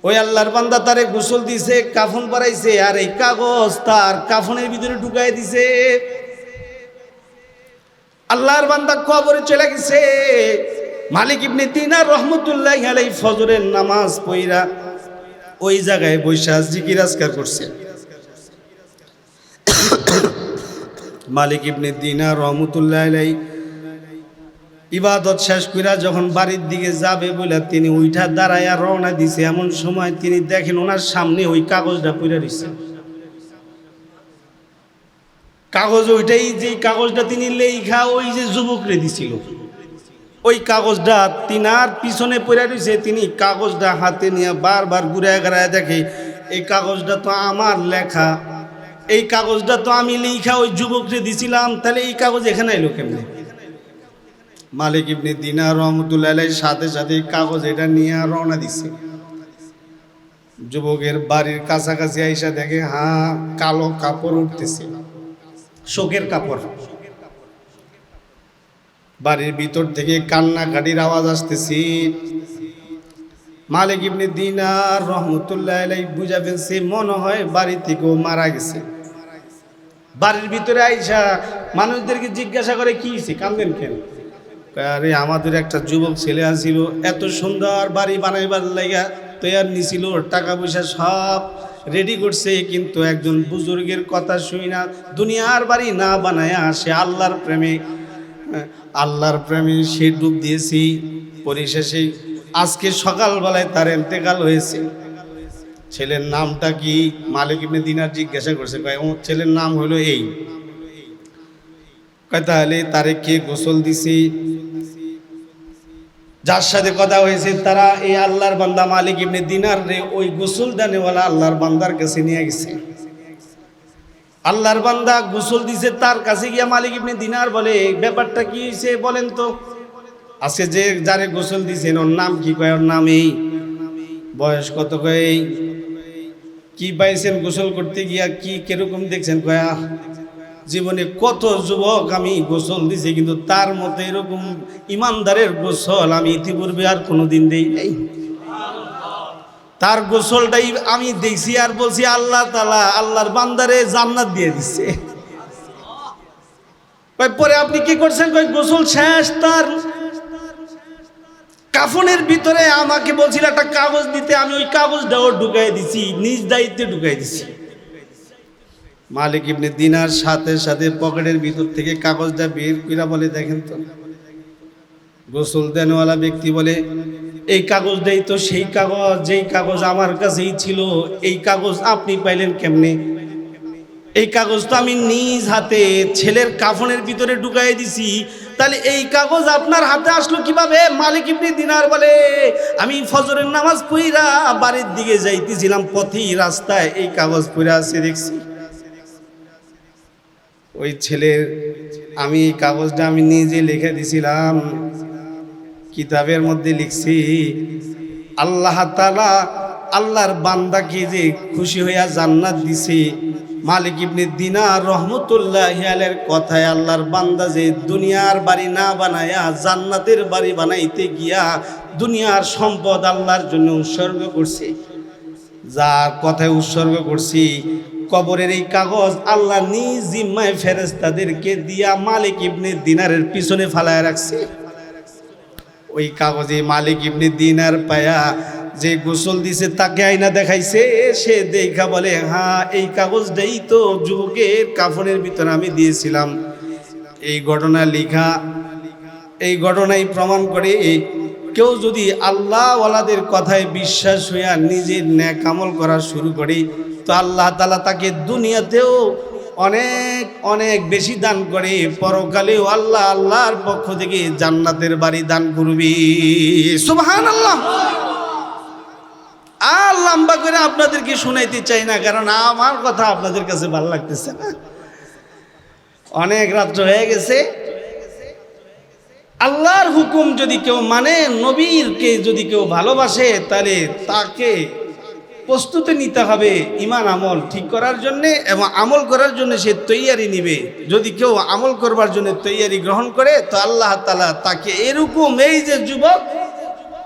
ওই আল্লাহর বান্দা তারে গোসল দিছে, কাফন পরাইছে, আর এই কাগজ তার কাফনের ভিতরে ঢুকাই দিছে। আল্লাহর বান্দা কবরে চলে গেছে। মালিক ইবনে দিনার রহমতুল্লাহি আলাইহি ফজরের নামাজ পড়া ওই জায়গায় বৈশা জিকির আজকার করছে। মালিক ইবনে দিনার রহমতুল্লাহি আলাইহি ইবাদত শেষ কইরা যখন বাড়ির দিকে যাবে বলে তিনি উইঠা দাঁড়ায়া রওনা দিছে, এমন সময় তিনি দেখেন ওনার সামনে ওই কাগজটা পড়ে রইছে। কাগজ ওইটাই, যে কাগজটা তিনি লেখা ওই যে যুবকরে দিছিল, ওই কাগজটা তিনার পিছনে পড়ে রইছে। তিনি কাগজটা হাতে নিয়ে বারবার ঘুরায় ঘুরায় দেখে, এই কাগজটা তো আমার লেখা, এই কাগজটা তো আমি লেখা ওই যুবকরে দিছিলাম, তাহলে এই কাগজ এখানে এলো কেমনে? মালিক ইবনে দিনার রহমতুল্লাহ আলাইহির সাথে সাথে কাগজ এটা নিয়ে রওনা দিছে। যুবকের বাড়ির কাছাকাছি আইসা দেখে, হ্যাঁ, কালো কাপড় উঠতেছে, শোকের কাপড়। বাড়ির ভিতর থেকে কান্নাকাটির আওয়াজ আসতেছে। মালিক ইবনে দিনার রহমতুল্লাহ আলাইহি বুঝা ফেলছে, মনে হয় বাড়ি থেকেও মারা গেছে। বাড়ির ভিতরে আইসা মানুষদেরকে জিজ্ঞাসা করে, কি হয়েছে, কান্দেন কেন? আরে আমাদের একটা যুবক ছেলে আসিল, এত সুন্দর বাড়ি বানাইবার লাগা তৈয়ার নিছিল, টাকা পয়সা সব রেডি করছে, কিন্তু একজন বুজুর্গের কথা শুই না দুনিয়ার বাড়ি না বানায়া সে আল্লাহর প্রেমে সে ডুব দিয়েছি। পরিশেষে আজকে সকালবেলায় তার ইন্তেকাল হয়েছে। ছেলের নামটা কি? মালিক ইবনে দিনার জিজ্ঞাসা করছে, কয় ও ছেলের নাম হলো এই। কয় তাহলে তারে কে গোসল দিছি? যার সাথে কথা হয়েছে তারা এই আল্লাহর বান্দা মালিক ইবনে দিনার রে ওই গোসল দানেওয়ালা আল্লাহর বান্দার কাছে নিয়ে গেছে। আল্লাহর বান্দা গোসল দিছে, তার কাছে গিয়া মালিক ইবনে দিনার বলে, ব্যাপারটা কি হয়েছে বলেন তো? আজকে যে যারে গোসল দিছেন ওর নাম কি? কয় ওর নাম এই। বয়স কত? কয় এই। কি পাইছেন গোসল করতে গিয়া, কি কিরকম দেখছেন? কয় জীবনে কত যুবক আমি গোসল দিছি, কিন্তু তার মতো এরকম ইমানদারের গোসল আমি ইতিপূর্বে আর কোনোদিন দেই নাই। তার গোসলটাই আমি দেখছি, আর বলছি আল্লাহ তাআলা আল্লাহর বান্দারে জান্নাত দিয়ে দিচ্ছে। পরে আপনি কি করছেন? কই গোসল শেষ, তার কাফনের ভিতরে আমাকে বলছিল একটা কাগজ দিতে, আমি ওই কাগজটাও ঢুকাই দিছি, নিজ দায়িত্বে ঢুকাই দিছি। মালিক ইবনে দিনার সাথে সাথে পকেটের ভিতর থেকে কাগজটা বের কইরা বলে, দেখেন তো। গোসল দেনওয়ালা ব্যক্তি বলে, এই কাগজটাই তো সেই কাগজ, যেই কাগজ আমার কাছেই ছিল, এই কাগজ আপনি পাইলেন কেমনে? এই কাগজ তো আমি নিজ হাতে ছেলের কাফনের ভিতরে ঢুকাই দিছি, তাহলে এই কাগজ আপনার হাতে আসলো কিভাবে? মালিক ইবনে দিনার বলে, আমি ফজরের নামাজ পড়া বাড়ির দিকে যাইতেছিলাম, পথেই রাস্তায় এই কাগজ পড়ে আছে দেখছি। ওই ছেলের আমি এই কাগজটা আমি নিজে লিখে দিছিলাম, কিতাবের মধ্যে লিখছি, আল্লাহ তাআলা আল্লাহর বান্দাকে যে খুশি হইয়া জান্নাত দিছে, মালিক ইবনে দিনার রহমতুল্লাহি আলাইহির কথায় আল্লাহর বান্দা যে দুনিয়ার বাড়ি না বানায়া জান্নাতের বাড়ি বানাইতে গিয়া দুনিয়ার সম্পদ আল্লাহর জন্য উৎসর্গ করছে, যার কথায় উৎসর্গ করছি, কবরের এই কাগজ আল্লাহ নিজ জিম্মায় ফেরেশতাদেরকে দিয়া মালিক ইবনে দিনারের পিছনে ফালায় রাখছে। ওই কাগজে মালিক ইবনে দিনার পায়া যে গোসল দিছে তাকে আয়না দেখাইছে, সে দেখা বলে, হ্যাঁ এই কাগজটাই তো যুবকের কাফনের ভিতরে আমি দিয়েছিলাম। এই ঘটনা লেখা, এই ঘটনাই প্রমাণ করে কেউ যদি আল্লাহ ওয়ালাদের কথায় বিশ্বাস হইয়া নিজের নেক আমল করা শুরু করে, তো আল্লাহ তাআলা তাকে দুনিয়াতেও অনেক অনেক বেশি দান করে, পরকালেও আল্লাহ আল্লাহর পক্ষ থেকে জান্নাতের বাড়ি দান করবে। সুবহানাল্লাহ। আর লম্বা করে আপনাদেরকে শুনাইতে চাই না, কারণ আমার কথা আপনাদের কাছে ভালো লাগতেছে না, অনেক রাত্র হয়ে গেছে। আল্লাহর হুকুম যদি কেউ মানে, নবীরকে যদি কেউ ভালোবাসে, তাহলে তাকে প্রস্তুতি নিতে হবে ঈমান আমল ঠিক করার জন্য, এবং আমল করার জন্য সে তৈয়ারি নিবে। যদি কেউ আমল করবার জন্য তৈয়ারি গ্রহণ করে, তো আল্লাহ তাআলা তাকে এরকম, এই যে যুবক,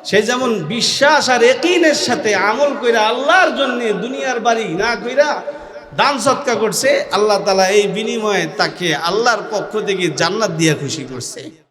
সে যেমন বিশ্বাস আর ইয়াকিনের সাথে আমল কইরা আল্লাহর জন্য দুনিয়ার বাড়ি না কইরা দান সদকা করছে, আল্লাহ তাআলা এই বিনিময়ে তাকে আল্লাহর পক্ষ থেকে জান্নাত দিয়ে খুশি করছে।